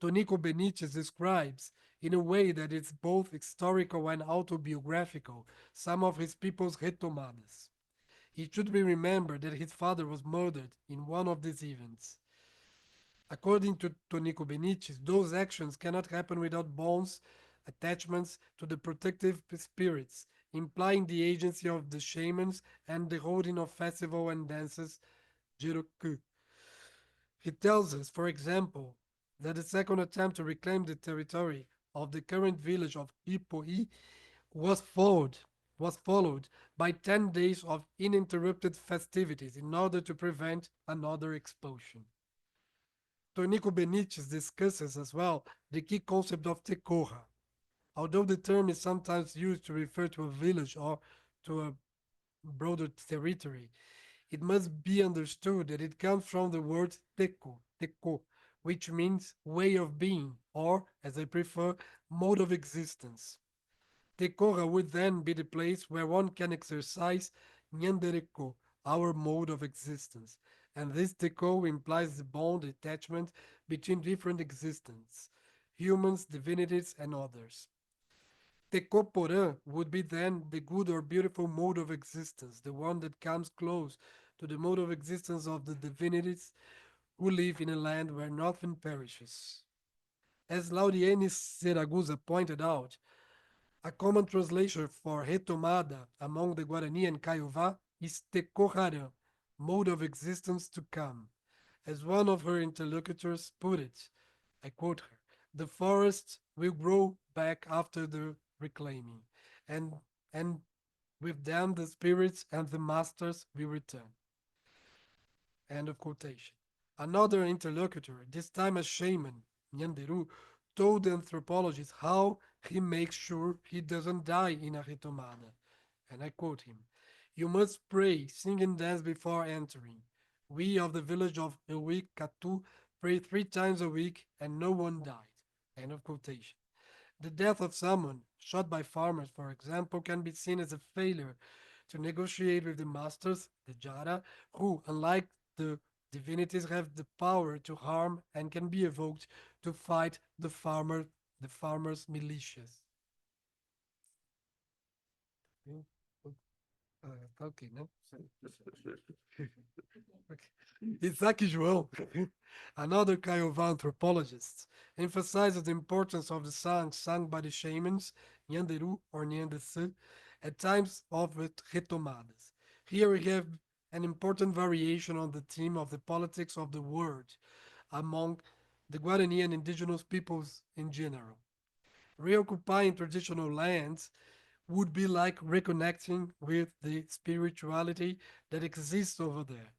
Tonico Benítez describes, in a way that is both historical and autobiographical, some of his people's retomadas. It should be remembered that his father was murdered in one of these events. According to Tonico Benítez, those actions cannot happen without bonds, attachments to the protective spirits, implying the agency of the shamans and the holding of festival and dances, Jiroku. He tells us, for example, that the second attempt to reclaim the territory of the current village of Ipoi was followed by 10 days of uninterrupted festivities in order to prevent another expulsion. Tonico Benítez discusses as well the key concept of tecorra. Although the term is sometimes used to refer to a village or to a broader territory, it must be understood that it comes from the word teco, which means way of being, or, as I prefer, mode of existence. Tecorra would then be the place where one can exercise Nyandereko, our mode of existence, and this teco implies the bond attachment between different existence, humans, divinities, and others. Tecoporã would be then the good or beautiful mode of existence, the one that comes close to the mode of existence of the divinities who live in a land where nothing perishes. As Laurienis Zaragoza pointed out, a common translation for retomada among the Guarani and Kaiowá is tecorrarã, mode of existence to come. As one of her interlocutors put it, I quote her, the forest will grow back after the reclaiming, and With them, the spirits and the masters will return. End of quotation. Another interlocutor, this time a shaman, Nyanderu, told the anthropologist how he makes sure he doesn't die in a retomada. And I quote him: "You must pray, sing and dance before entering. We of the village of Ewi Katu pray 3 times a week and no one died." End of quotation. The death of someone shot by farmers, for example, can be seen as a failure to negotiate with the masters, the Jara, who, unlike the divinities, have the power to harm and can be evoked to fight the farmers' militias. Okay, no? Okay. Isaac João, another Kaiowá anthropologist, emphasizes the importance of the songs sung by the shamans, Nyanderu or Nyandese, at times of retomadas. Here we have an important variation on the theme of the politics of the word among the Guarani and indigenous peoples in general. Reoccupying traditional lands would be like reconnecting with the spirituality that exists over there.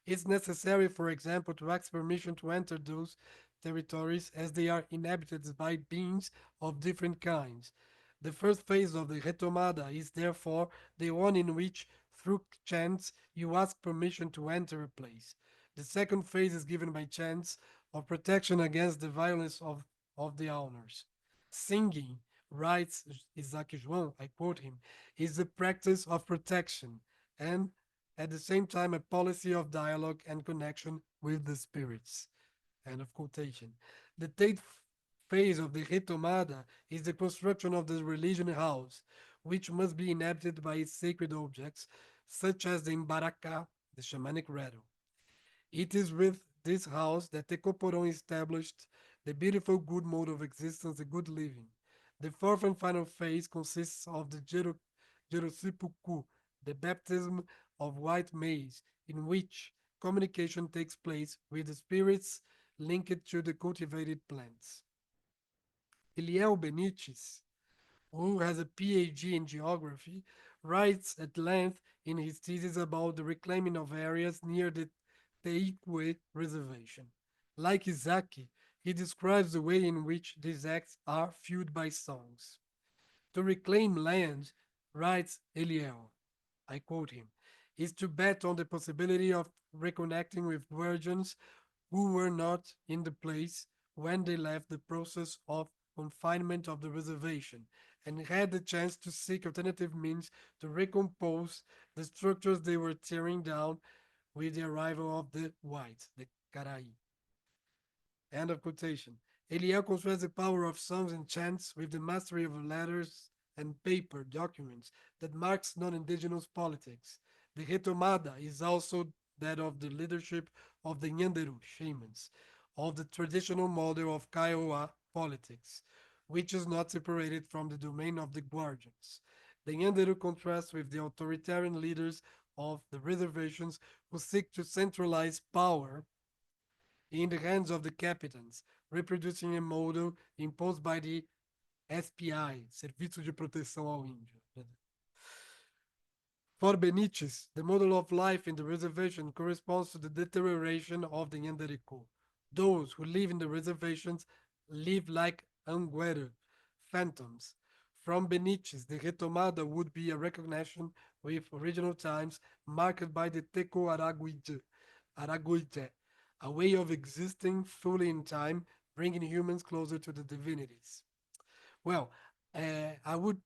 It's necessary, for example, to ask permission to enter those territories as they are inhabited by beings of different kinds. The first phase of the retomada is therefore the one in which, through chance, you ask permission to enter a place. The second phase is given by chance of protection against the violence of the owners. Singing, writes Isaac João, I quote him, is the practice of protection and at the same time a policy of dialogue and connection with the spirits. End of quotation. The third phase of the retomada is the construction of the religion house, which must be inhabited by its sacred objects, such as the imbaraka, the shamanic rattle. It is with this house that Tecoporon established the beautiful good mode of existence, the good living. The fourth and final phase consists of the Jerosipuku, the baptism of white maize, in which communication takes place with the spirits linked to the cultivated plants. Eliel Benites, who has a PhD in geography, writes at length in his thesis about the reclaiming of areas near the Teikwe Reservation. Like Izaki, he describes the way in which these acts are fueled by songs. To reclaim land, writes Eliel, I quote him, is to bet on the possibility of reconnecting with virgins who were not in the place when they left the process of confinement of the reservation and had the chance to seek alternative means to recompose the structures they were tearing down with the arrival of the whites, the Karai. End of quotation. Eliel contrasts the power of songs and chants with the mastery of letters and paper documents that marks non-indigenous politics. The retomada is also that of the leadership of the Nyanderu shamans, of the traditional model of Kaiowá politics, which is not separated from the domain of the guardians. The Nyanderu contrasts with the authoritarian leaders of the reservations who seek to centralize power in the hands of the captains, reproducing a model imposed by the SPI, Serviço de Proteção ao Índio. For Benítez, the model of life in the reservation corresponds to the deterioration of the Nyanderiko. Those who live in the reservations live like Anguera, phantoms. From Benítez, the retomada would be a recognition with original times marked by the Teco Araguite, a way of existing fully in time, bringing humans closer to the divinities. Well, I would,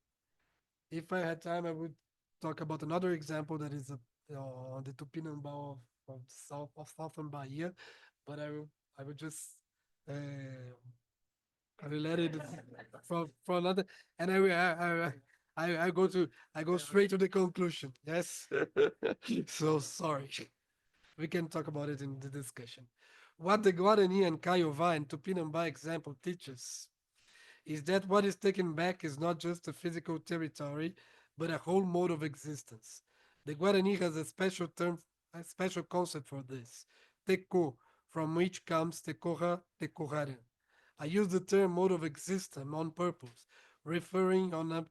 if I had time, I would talk about another example that is on the Tupinambá of southern Bahia, but I would just uh, I will let it for another, and I go straight to the conclusion. Yes, so sorry. We can talk about it in the discussion. What the Guarani and Kaiowá and Tupinambá example teaches is that what is taken back is not just a physical territory, but a whole mode of existence. The Guarani has a special term, a special concept for this, teco, from which comes tecorra, tecorrara. I use the term mode of existence on purpose, referring on a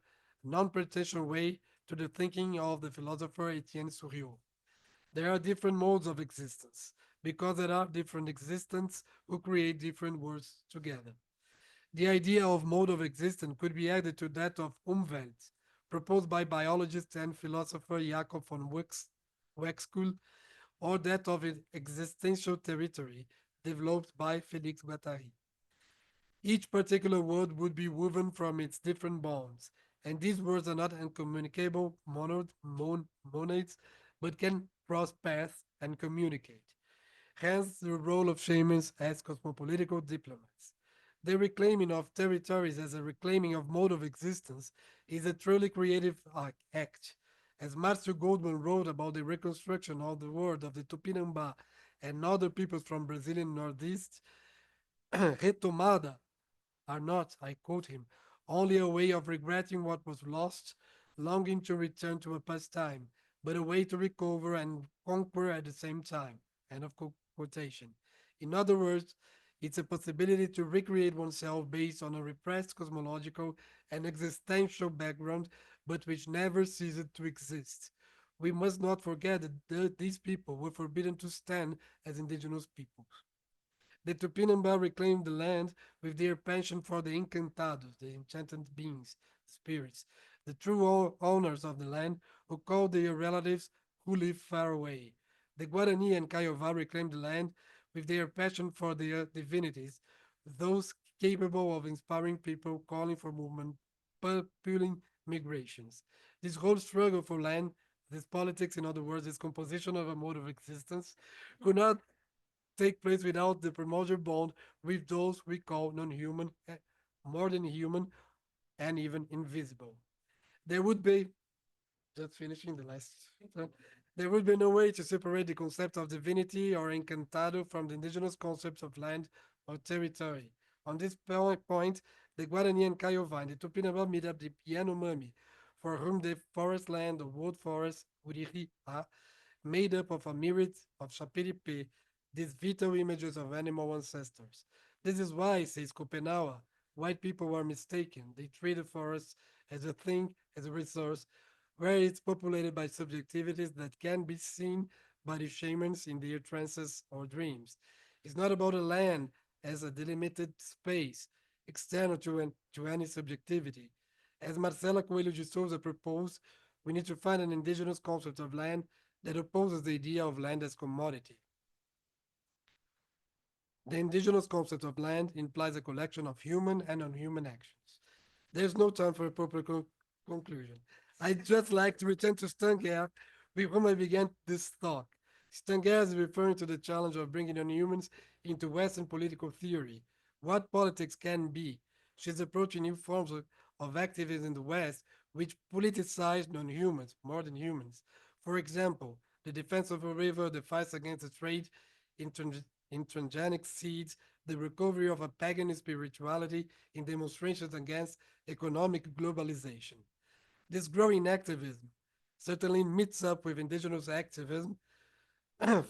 non-pretentious way to the thinking of the philosopher Etienne Souriau. There are different modes of existence, because there are different existents who create different worlds together. The idea of mode of existence could be added to that of Umwelt, proposed by biologist and philosopher Jacob von Wexkull, or that of existential territory, developed by Félix Guattari. Each particular word would be woven from its different bonds, and these words are not incommunicable monads, but can cross paths and communicate. Hence, the role of shamans as cosmopolitical diplomats. The reclaiming of territories as a reclaiming of mode of existence is a truly creative act. As Marcio Goldman wrote about the reconstruction of the world of the Tupinambá and other peoples from Brazilian Northeast, retomada are not, I quote him, only a way of regretting what was lost, longing to return to a past time, but a way to recover and conquer at the same time. End of quotation. In other words, it's a possibility to recreate oneself based on a repressed cosmological and existential background, but which never ceased to exist. We must not forget that these people were forbidden to stand as indigenous peoples. The Tupinambá reclaimed the land with their passion for the encantados, the enchanted beings, spirits, the true owners of the land who called their relatives who live far away. The Guarani and Kaiowá reclaimed the land with their passion for their divinities, those capable of inspiring people calling for movement, pulling migrations. This whole struggle for land, this politics, in other words, this composition of a mode of existence, could not take place without the primordial bond with those we call non-human, more than human, and even invisible. There would be, just finishing the last, there would be no way to separate the concept of divinity or encantado from the indigenous concepts of land or territory. On this point, the Guarani and Kaiowá and the Tupinambá meet up the Yanomami, for whom the forest land, the wood forest, Uriri, made up of a myriad of Chapiripe, these vital images of animal ancestors. This is why, says Kopenawa, white people were mistaken. They treat the forest as a thing, as a resource, where it's populated by subjectivities that can be seen by the shamans in their trances or dreams. It's not about a land as a delimited space, external to any subjectivity. As Marcela Coelho de Souza proposed, we need to find an indigenous concept of land that opposes the idea of land as commodity. The indigenous concept of land implies a collection of human and non-human actions. There's no time for a proper conclusion. I'd just like to return to Stanger, with whom I began this talk. Stanger is referring to the challenge of bringing non-humans into Western political theory. What politics can be. She's approaching new forms of activism in the West which politicize non-humans more than humans. For example, the defense of a river, the fight against the trade in transgenic seeds, the recovery of a pagan spirituality in demonstrations against economic globalization. This growing activism certainly meets up with indigenous activism,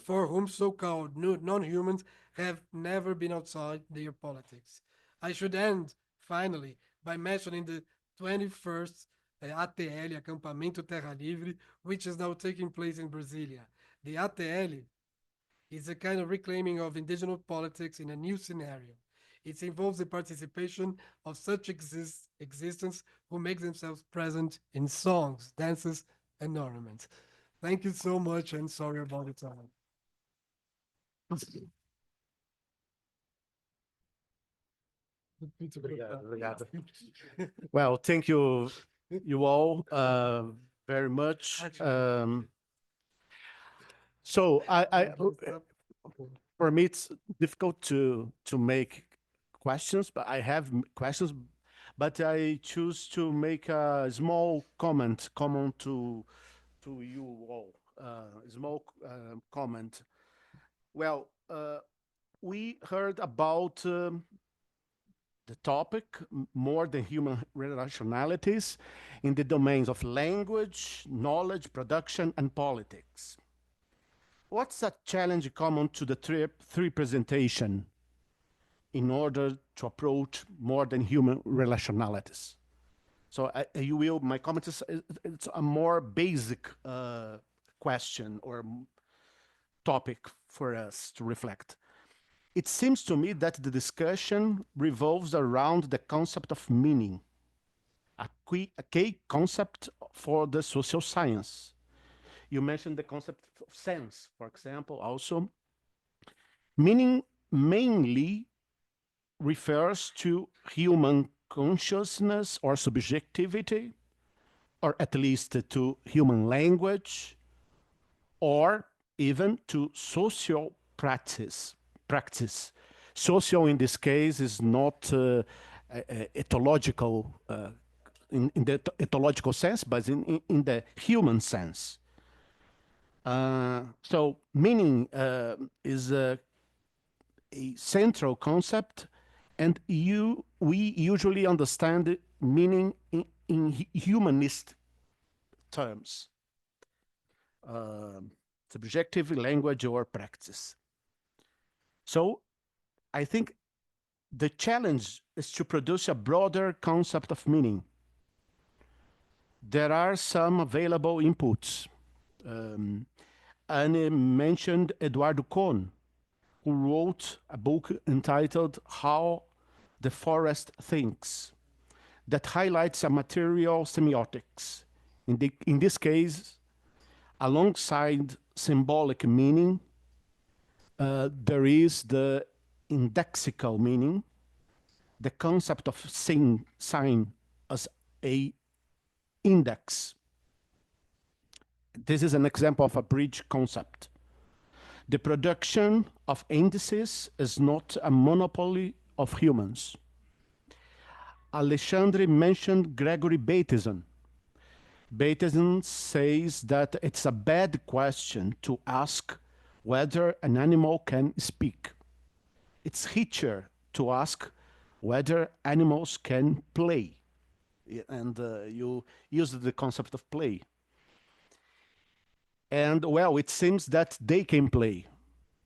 for whom so-called non-humans have never been outside their politics. I should end, finally, by mentioning the 21st ATL, Acampamento Terra Livre, which is now taking place in Brasilia. The ATL is a kind of reclaiming of indigenous politics in a new scenario. It involves the participation of such existence who make themselves present in songs, dances, and ornaments. Thank you so much, and sorry about the time. Well, thank you, you all, very much. So for me, it's difficult to make questions, but I have questions, but I choose to make a small comment to you all. Small comment. Well, we heard about the topic, more than human relationalities, in the domains of language, knowledge, production, and politics. What's a challenge common to the three presentation in order to approach more than human relationalities? So my comment is it's a more basic question or topic for us to reflect. It seems to me that the discussion revolves around the concept of meaning, a key concept for the social science. You mentioned the concept of sense, for example, also. Meaning mainly refers to human consciousness or subjectivity, or at least to human language, or even to social practice. Social in this case is not ethological in the ethological sense, but in the human sense. So meaning is a central concept, and we usually understand meaning in humanist terms, subjective language or practice. So I think the challenge is to produce a broader concept of meaning. There are some available inputs. Anne mentioned Eduardo Kohn, who wrote a book entitled How the Forest Thinks, that highlights a material semiotics. In this case, alongside symbolic meaning, there is the indexical meaning, the concept of sign as a index. This is an example of a bridge concept. The production of indices is not a monopoly of humans. Alexandre mentioned Gregory Bateson. Bateson says that it's a bad question to ask whether an animal can speak. It's richer to ask whether animals can play. And you used the concept of play. And well, it seems that they can play.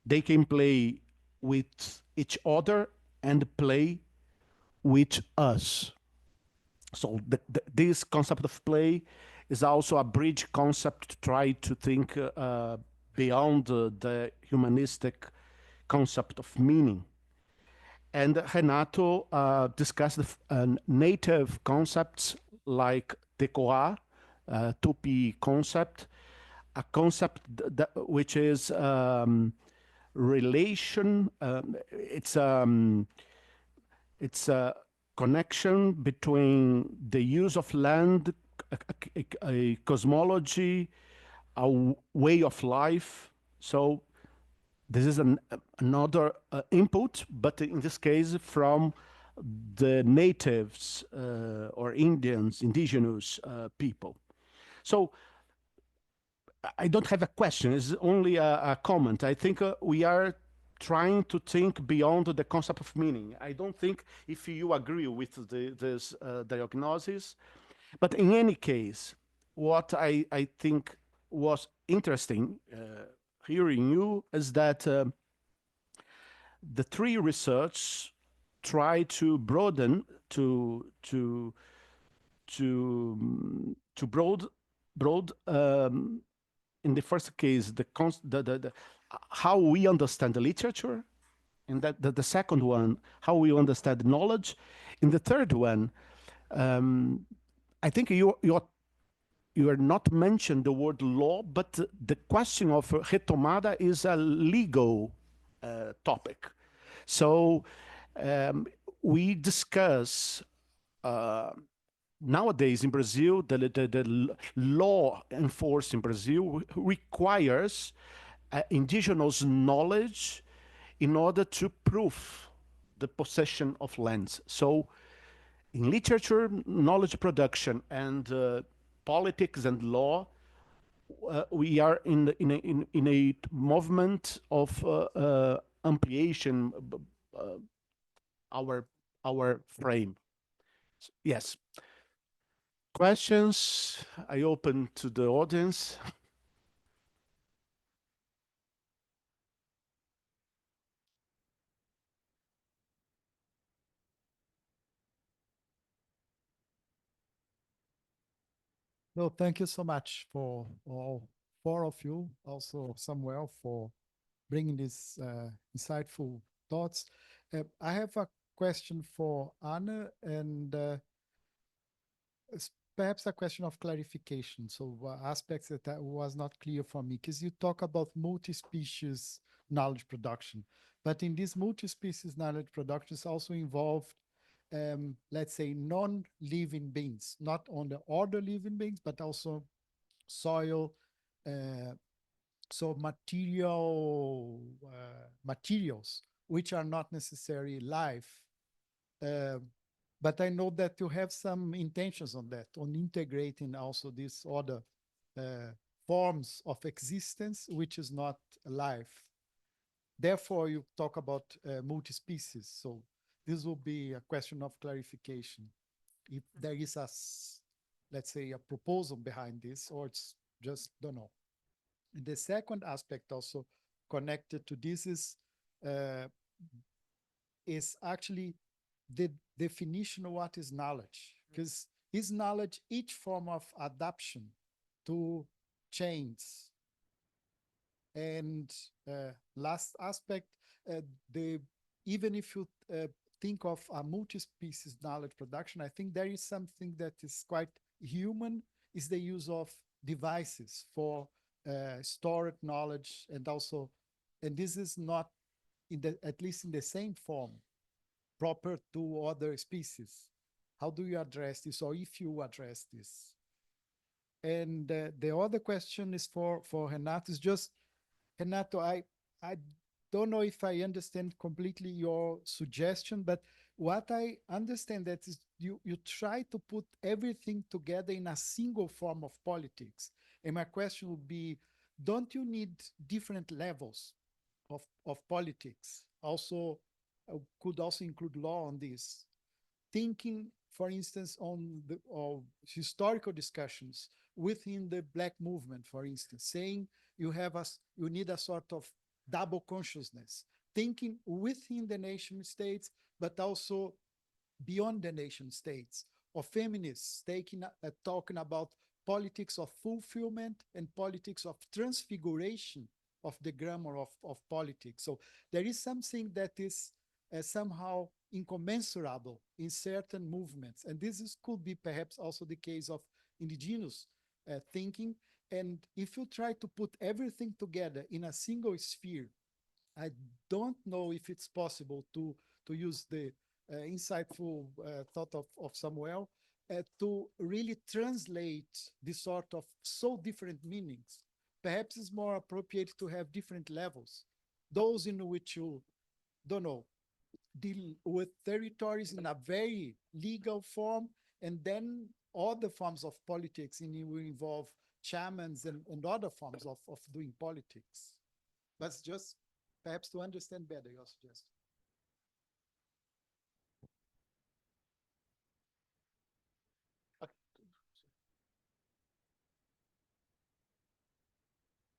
They can play with each other and play with us. So this concept of play is also a bridge concept to try to think beyond the humanistic concept of meaning. And Renato discussed native concepts like tecoa, Tupi concept, a concept which is relation. It's a connection between the use of land, a cosmology, a way of life. So this is another input, but in this case from the natives or indigenous people. So I don't have a question, it's only a comment. I think we are trying to think beyond the concept of meaning. I don't think if you agree with this diagnosis, but in any case, what I think was interesting hearing you is that the three research try to broaden to broad in the first case the how we understand the literature, and that the second one how we understand knowledge. In the third one, I think you are not mentioned the word law, but the question of retomada is a legal topic. So we discuss nowadays in Brazil, the law enforced in Brazil requires indigenous knowledge in order to prove the possession of lands. So in literature, knowledge production, and politics and law, we are in a movement of ampliation our frame. Yes. Questions? I open to the audience. No, thank you so much for all four of you, also Samuel, for bringing these insightful thoughts. I have a question for Anna, and perhaps a question of clarification. So aspects that was not clear for me, because you talk about multi-species knowledge production, but in this multi-species knowledge production is also involved, let's say, non-living beings, not only other living beings, but also soil, uh, so materials which are not necessarily live. Uh, but I know that you have some intentions on that, on integrating also these other forms of existence which is not alive. Therefore, you talk about multi-species. So this will be a question of clarification. If there is let's say, a proposal behind this, or it's just don't know. And the second aspect also connected to this is actually the definition of what is knowledge. Because is knowledge each form of adaptation to change? And last aspect, the even if you think of a multi-species knowledge production, I think there is something that is quite human, is the use of devices for stored knowledge, and also, and this is not in the, at least in the same form, proper to other species. How do you address this, or if you address this? And the other question is for Renato. Is just, Renato, I don't know if I understand completely your suggestion, but what I understand that is you try to put everything together in a single form of politics. And my question would be, don't you need different levels of politics? Also, could also include law on this. Thinking, for instance, on the historical discussions within the Black movement, for instance, saying you need a sort of double consciousness, thinking within the nation states, but also beyond the nation states, of feminists talking about politics of fulfillment and politics of transfiguration of the grammar of politics. So there is something that is somehow incommensurable in certain movements. And could be perhaps also the case of indigenous thinking. And if you try to put everything together in a single sphere, I don't know if it's possible to use the insightful thought of Samuel to really translate this sort of so different meanings. Perhaps it's more appropriate to have different levels, those in which you, don't know, deal with territories in a very legal form, and then other forms of politics in will involve shamans and other forms of doing politics. But just perhaps to understand better your suggestion.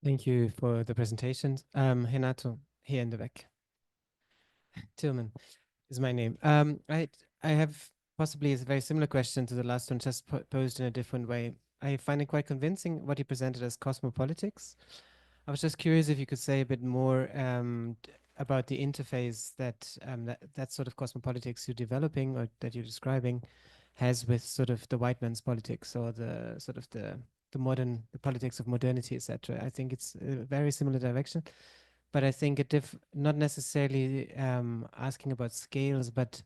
Thank you for the presentations. Renato, here in the back. Tillman is my name. I have possibly a very similar question to the last one, just posed in a different way. I find it quite convincing what you presented as cosmopolitics. I was just curious if you could say a bit more about the interface that sort of cosmopolitics you're developing or that you're describing has with sort of the white man's politics, or the sort of the politics of modernity, etc. I think it's a very similar direction, but I think not necessarily asking about scales, but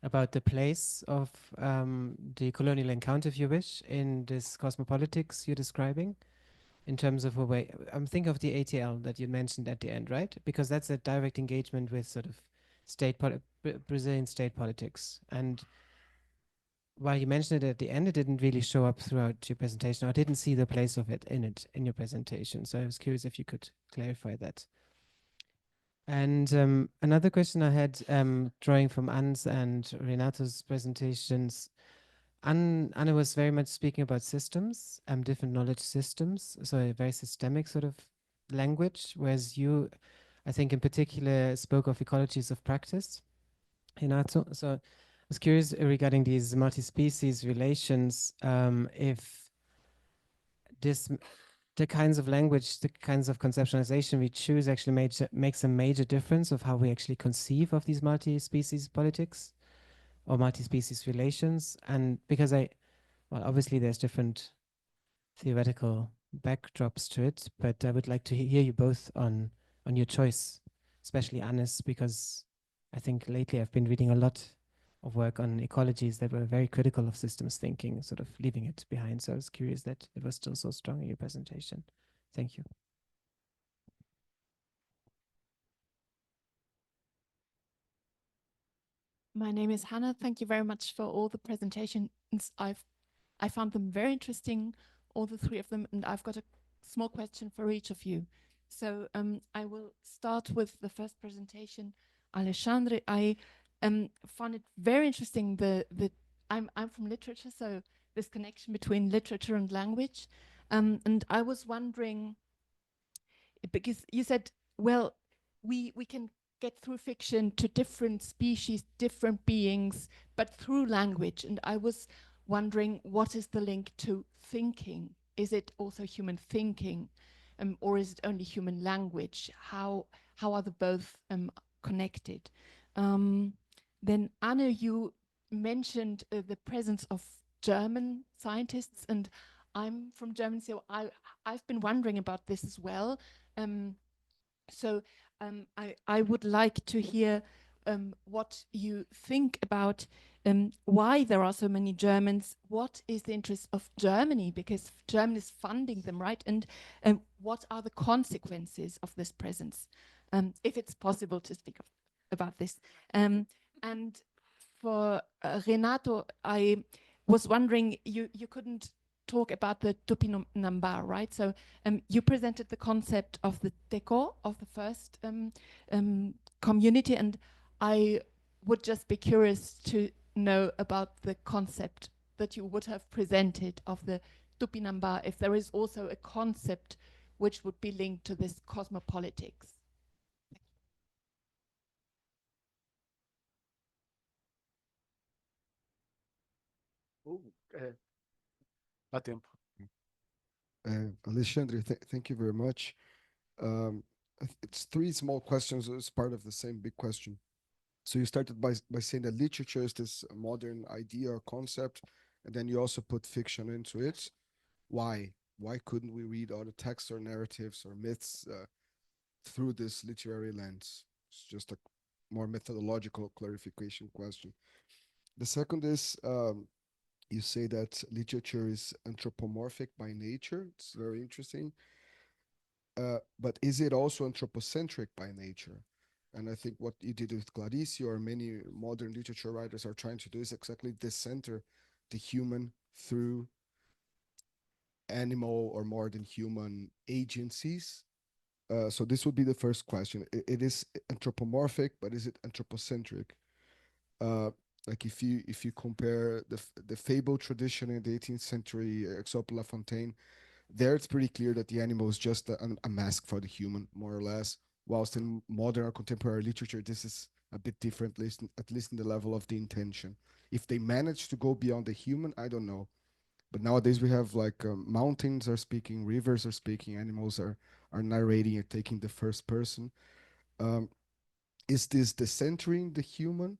about the place of the colonial encounter, if you wish, in this cosmopolitics you're describing, in terms of a way. I'm thinking of the ATL that you mentioned at the end, right? Because that's a direct engagement with sort of Brazilian state politics. And while you mentioned it at the end, it didn't really show up throughout your presentation. I didn't see the place of it in your presentation. So I was curious if you could clarify that. And another question I had, drawing from Anne's and Renato's presentations, Anna was very much speaking about systems, different knowledge systems, so a very systemic sort of language, whereas you, I think in particular, spoke of ecologies of practice, Renato. So I was curious regarding these multi-species relations, if this the kinds of language, the kinds of conceptualization we choose actually makes a major difference of how we actually conceive of these multi-species politics or multi-species relations. And because well, obviously there's different theoretical backdrops to it, but I would like to hear you both on your choice, especially Anis, because I think lately I've been reading a lot of work on ecologies that were very critical of systems thinking, sort of leaving it behind. So I was curious that it was still so strong in your presentation. Thank you. My name is Hannah. Thank you very much for all the presentations. I found them very interesting, all the three of them, and I've got a small question for each of you. So I will start with the first presentation. Alexandre, I found it very interesting. I'm from literature, so this connection between literature and language, and I was wondering, because you said, well, we can get through fiction to different species, different beings, but through language. And I was wondering, what is the link to thinking? Is it also human thinking, or is it only human language? How are the both connected? Then Anna, you mentioned the presence of German scientists, and I'm from Germany, so I've been wondering about this as well. So I would like to hear what you think about why there are so many Germans. What is the interest of Germany? Because Germany is funding them, right? And what are the consequences of this presence? If it's possible to speak about this. And for Renato, I was wondering, you couldn't talk about the Tupinambá, right? So you presented the concept of the decor of the first community, and I would just be curious to know about the concept that you would have presented of the Tupinambá, if there is also a concept which would be linked to this cosmopolitics. Dá tempo. Alexandre, thank you very much. It's three small questions as part of the same big question. So you started by saying that literature is this modern idea or concept, and then you also put fiction into it. Why? Why couldn't we read other texts or narratives or myths through this literary lens? It's just a more methodological clarification question. The second is, you say that literature is anthropomorphic by nature. It's very interesting. But is it also anthropocentric by nature? And I think what you did with Clarice or many modern literature writers are trying to do is exactly decenter the human through animal or more than human agencies. So this would be the first question. It is anthropomorphic, but is it anthropocentric? Like if you compare the fable tradition in the 18th century, Aesop, La Fontaine, there it's pretty clear that the animal is just a mask for the human, more or less. Whilst in modern or contemporary literature, this is a bit different, at least in the level of the intention. If they manage to go beyond the human, I don't know. But nowadays we have like mountains are speaking, rivers are speaking, animals are narrating and taking the first person. Is this decentering the human,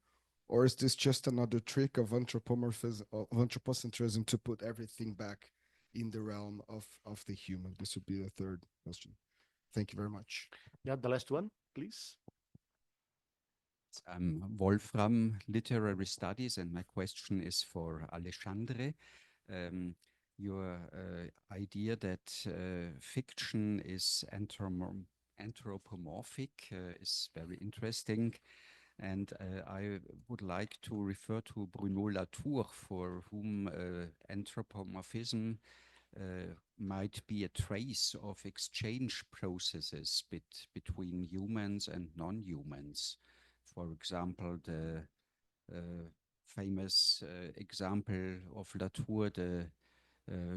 or is this just another trick of anthropomorphism, of anthropocentrism, to put everything back in the realm of the human? This would be the third question. Thank you very much. Yeah, the last one, please. I'm Wolfram, Literary Studies, and my question is for Alexandre. Your idea that fiction is anthropomorphic is very interesting. And I would like to refer to Bruno Latour, for whom anthropomorphism might be a trace of exchange processes between humans and non-humans. For example, the famous example of Latour, the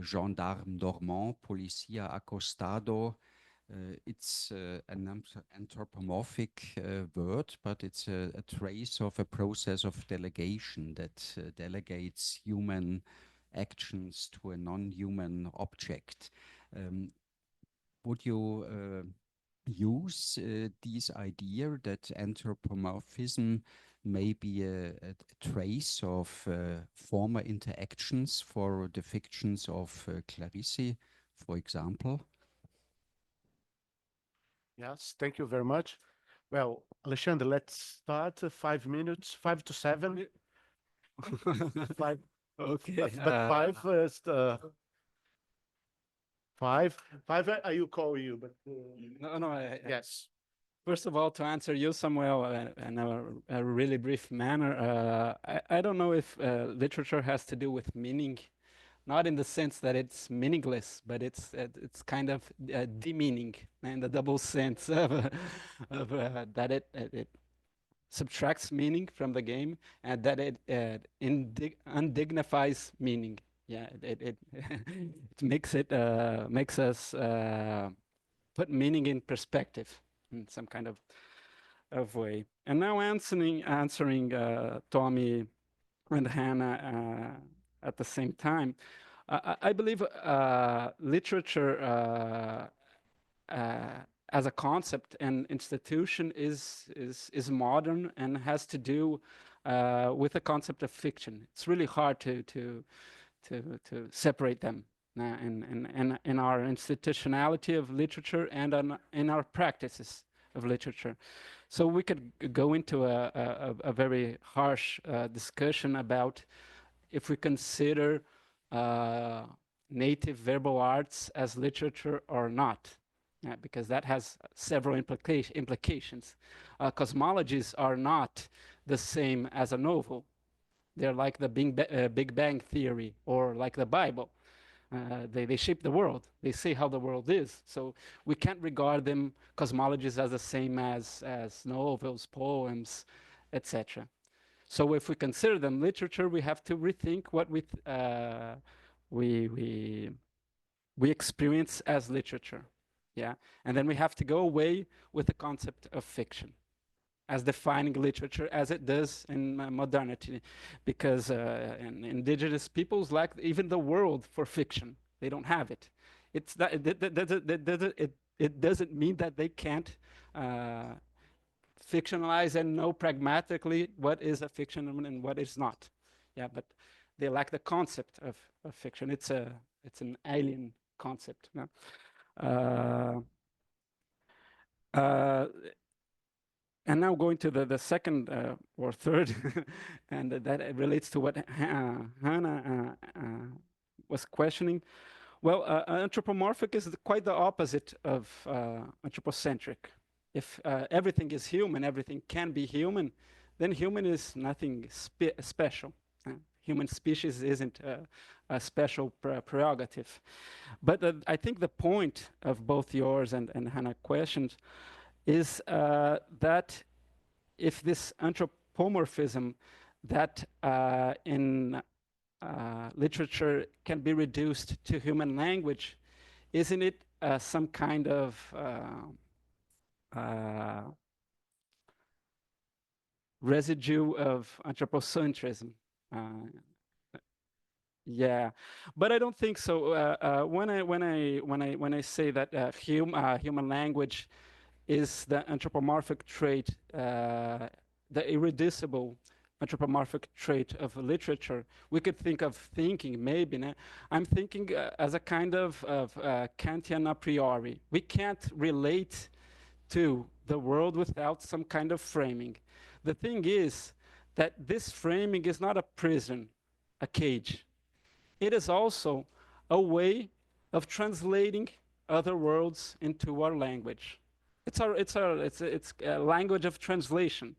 gendarme normand, policia accostado. It's an anthropomorphic word, but it's a trace of a process of delegation that delegates human actions to a non-human object. Would you use this idea that anthropomorphism may be a trace of former interactions for the fictions of Clarisse, for example? Yes, thank you very much. Well, Alexandre, let's start 5 minutes, 5 to 7. Five, Okay. but 5 is the 5. 5, I will call you, but No, yes. First of all, to answer you, Samuel, in a really brief manner, I don't know if literature has to do with meaning, not in the sense that it's meaningless, but it's kind of demeaning in the double sense of that it subtracts meaning from the game and that it undignifies meaning. Yeah, it it makes us put meaning in perspective in some kind of way. And now answering Tommy and Hannah at the same time, I believe literature as a concept and institution is modern and has to do with the concept of fiction. It's really hard to separate them in our institutionality of literature and in our practices of literature. So we could go into a very harsh discussion about if we consider native verbal arts as literature or not, because that has several implications. Cosmologies are not the same as a novel. They're like the Big Bang Theory or like the Bible. They shape the world. They say how the world is. So we can't regard them, cosmologies, as the same as novels, poems, etc. So if we consider them literature, we have to rethink what we experience as literature. Yeah, and then we have to go away with the concept of fiction as defining literature as it does in modernity, because indigenous peoples lack even the word for fiction. They don't have it. It's that it doesn't mean that they can't fictionalize and know pragmatically what is a fiction and what is not. Yeah, but they lack the concept of fiction. It's an alien concept. No? And now going to the second or third, and that relates to what Hannah was questioning. Well, anthropomorphic is quite the opposite of anthropocentric. If everything is human, everything can be human, then human is nothing special. Human species isn't a special prerogative. But I think the point of both yours and Hannah questions is that if this anthropomorphism that in literature can be reduced to human language, isn't it some kind of residue of anthropocentrism? Yeah, but I don't think so. When I say that human language is the anthropomorphic trait, the irreducible anthropomorphic trait of literature, we could think of thinking maybe. I'm thinking as a kind of Kantian a priori. We can't relate to the world without some kind of framing. The thing is that this framing is not a prison, a cage. It is also a way of translating other worlds into our language. It's a language of translation.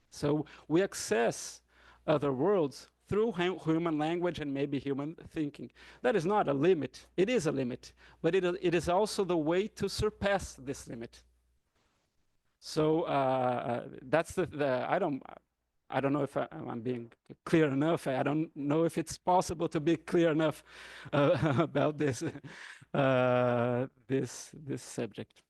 So we access other worlds through human language and maybe human thinking. That is not a limit. It is a limit, but it is also the way to surpass this limit. So that's I don't know if I'm being clear enough. I don't know if it's possible to be clear enough about this this subject.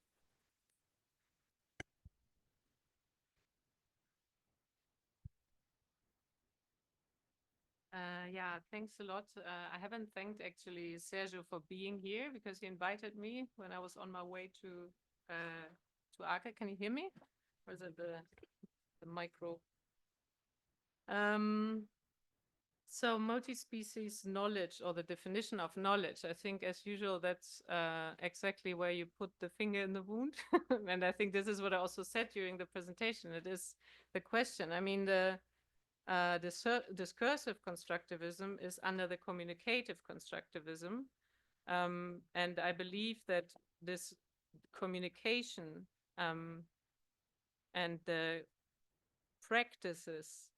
Yeah, thanks a lot. I haven't thanked actually Sergio for being here because he invited me when I was on my way to Aachen. Can you hear me? Or is it the micro? So multi-species knowledge, or the definition of knowledge, I think as usual, that's exactly where you put the finger in the wound. And I think this is what I also said during the presentation. It is the question. I mean, the discursive constructivism is under the communicative constructivism. And I believe that this communication and the practices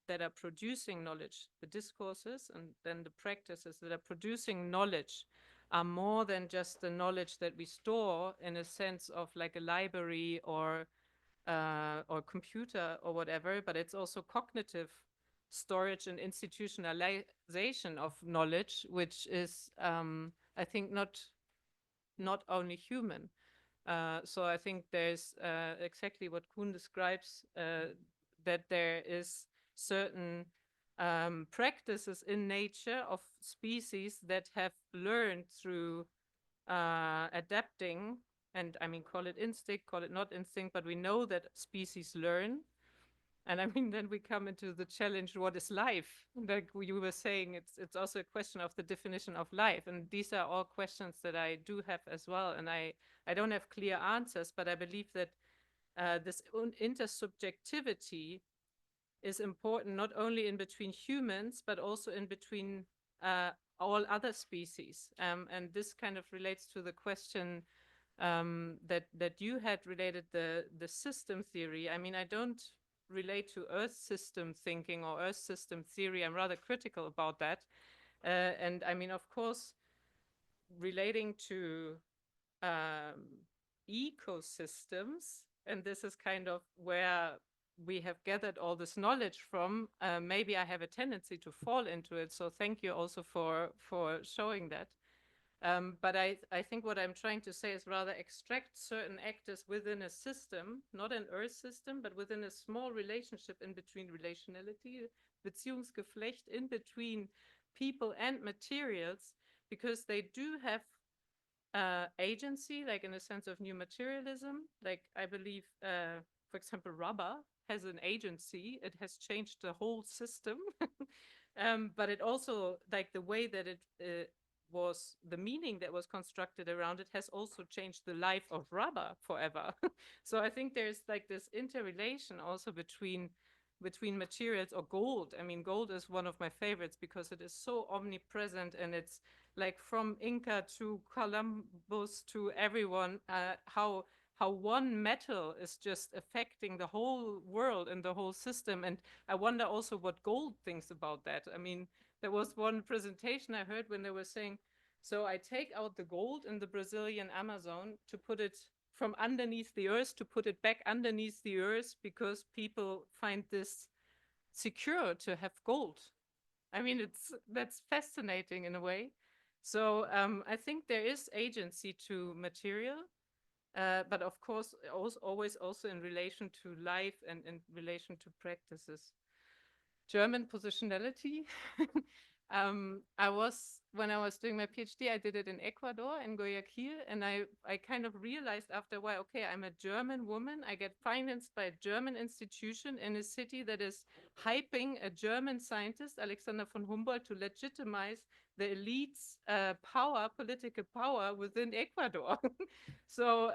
that are producing knowledge, the discourses, and then the practices that are producing knowledge are more than just the knowledge that we store in a sense of like a library or computer or whatever, but it's also cognitive storage and institutionalization of knowledge, which is, I think, not only human. So I think there's exactly what Kuhn describes, that there is certain practices in nature of species that have learned through adapting, and I mean, call it instinct, call it not instinct, but we know that species learn. And I mean, then we come into the challenge, what is life? Like you were saying, it's also a question of the definition of life. And these are all questions that I do have as well. And I don't have clear answers, but I believe that this intersubjectivity is important, not only in between humans, but also in between all other species. And this kind of relates to the question that you had related the system theory. I mean, I don't relate to Earth system thinking or Earth system theory. I'm rather critical about that. And I mean, of course, relating to ecosystems, and this is kind of where we have gathered all this knowledge from, maybe I have a tendency to fall into it. So thank you also for showing that. But I think what I'm trying to say is rather extract certain actors within a system, not an Earth system, but within a small relationship in between relationality, Beziehungsgeflecht in between people and materials, because they do have agency, like in a sense of new materialism. Like I believe, for example, rubber has an agency. It has changed the whole system. But it also, like the way that it was, the meaning that was constructed around it has also changed the life of rubber forever. So I think there's like this interrelation also between materials, or gold. I mean, gold is one of my favorites because it is so omnipresent, and it's like from Inca to Columbus to everyone, how one metal is just affecting the whole world and the whole system. And I wonder also what gold thinks about that. I mean, there was one presentation I heard when they were saying, so I take out the gold in the Brazilian Amazon to put it from underneath the earth, to put it back underneath the earth, because people find this secure to have gold. I mean, that's fascinating in a way. So I think there is agency to material, but of course, always also in relation to life and in relation to practices. German positionality. When I was doing my PhD, I did it in Ecuador, in Guayaquil, and I kind of realized after a while, okay, I'm a German woman. I get financed by a German institution in a city that is hyping a German scientist, Alexander von Humboldt, to legitimize the elite's power, political power within Ecuador. So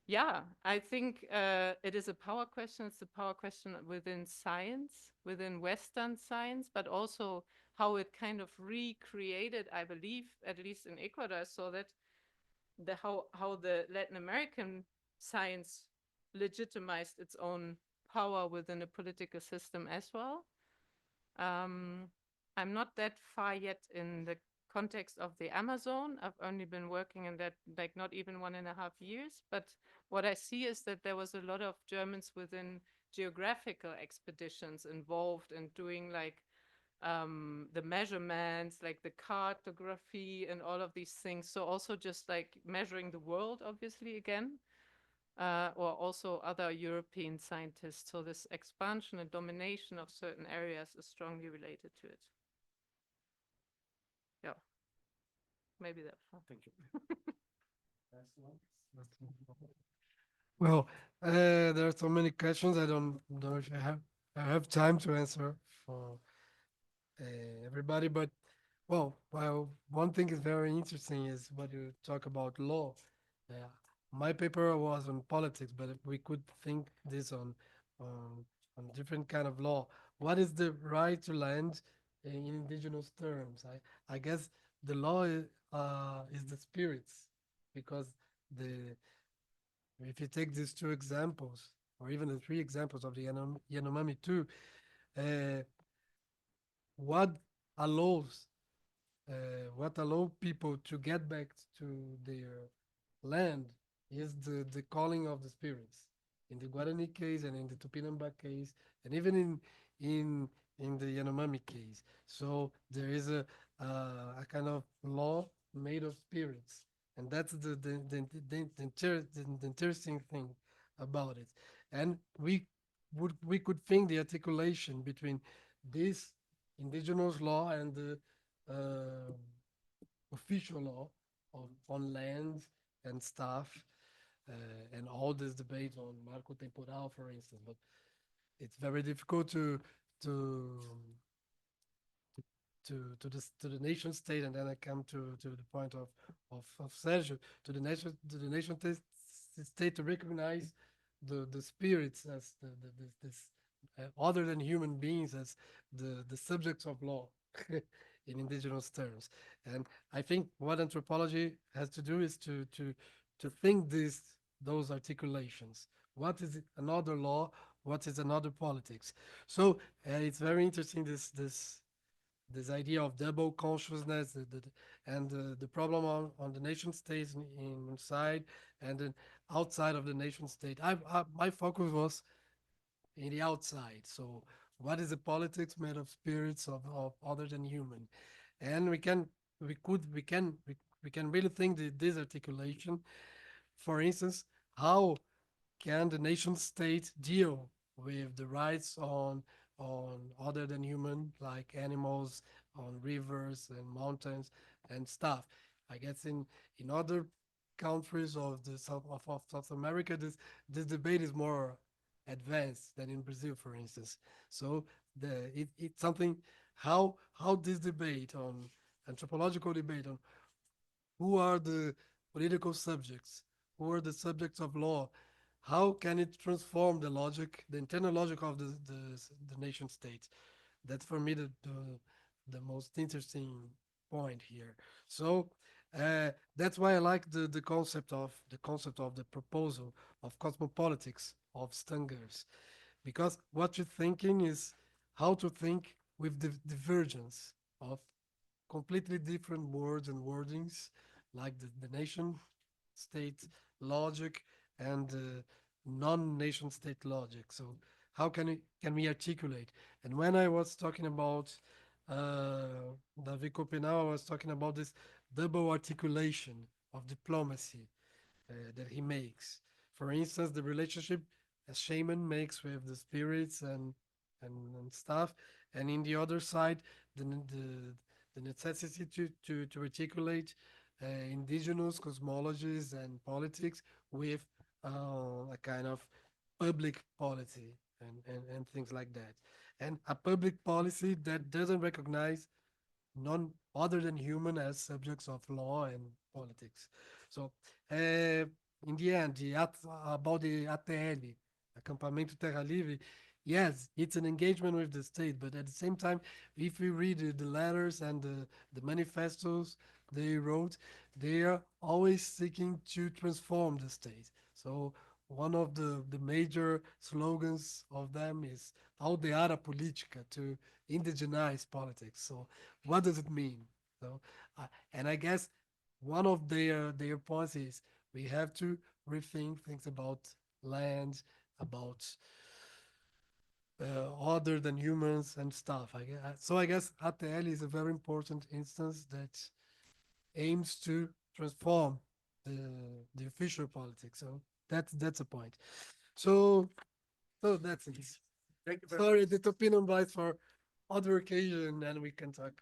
yeah, I think it is a power question. It's a power question within science, within Western science, but also how it kind of recreated, I believe, at least in Ecuador, so that how the Latin American science legitimized its own power within a political system as well. I'm not that far yet in the context of the Amazon. I've only been working in that like not even 1.5 years, but what I see is that there was a lot of Germans within geographical expeditions involved in doing like the measurements, like the cartography and all of these things. So also just like measuring the world, obviously, again. or also other European scientists. So this expansion and domination of certain areas is strongly related to it. Yeah, maybe that. Thank you. Well, there are so many questions. I don't know if I have time to answer for everybody, but well, one thing is very interesting is when you talk about law. Yeah, my paper was on politics, but if we could think this on on different kind of law. What is the right to land in indigenous terms? I guess the law is the spirits, because the if you take these two examples, or even the three examples of the Yanomami too, uh, what allows what allow people to get back to their land is the calling of the spirits. In the Guarani case and in the Tupinamba case, and even in in the Yanomami case. So there is a kind of law made of spirits, and that's the interesting thing about it. And we could think the articulation between this indigenous law and the uh, official law on land and stuff, and all this debate on marco temporal, for instance. But it's very difficult to to the nation state, and then I come to the point of Sergio, to the nation state to recognize the spirits as this other than human beings as the subjects of law in indigenous terms. And I think what anthropology has to do is to think those articulations. What is another law? What is another politics? So it's very interesting this idea of double consciousness, and the problem on the nation states inside and then outside of the nation state. My focus was in the outside. So what is the politics made of spirits of other than human? And we can really think that this articulation, for instance, how can the nation state deal with the rights on other than human, like animals, on rivers and mountains and stuff? I guess in other countries of the of South America, this debate is more advanced than in Brazil, for instance. So it's something, how this debate on anthropological debate on who are the political subjects, who are the subjects of law, how can it transform the logic, the internal logic of the nation state? That's for me the most interesting point here. So that's why I like the concept of the proposal of cosmopolitics of Stangers, because what you're thinking is how to think with the divergence of completely different words and wordings, like the nation state logic and non-nation state logic. So how can we articulate? And when I was talking about David Copenau, I was talking about this double articulation of diplomacy that he makes. For instance, the relationship a shaman makes with the spirits and stuff, and in the other side, the necessity to articulate indigenous cosmologies and politics with a kind of public policy and things like that. And a public policy that doesn't recognize none other than human as subjects of law and politics. So, in the end, about the ATL, Acampamento Terra Livre, yes, it's an engagement with the state, but at the same time, if we read the letters and the manifestos they wrote, they are always seeking to transform the state. So one of the major slogans of them is Aldear a Política, to indigenize politics. So what does it mean? So, and I guess one of their points is we have to rethink things about land, about other than humans and stuff. So I guess ATL is a very important instance that aims to transform the official politics. So That's a point. So that's it. Thank you Sorry, the opinion bites for other occasion, and we can talk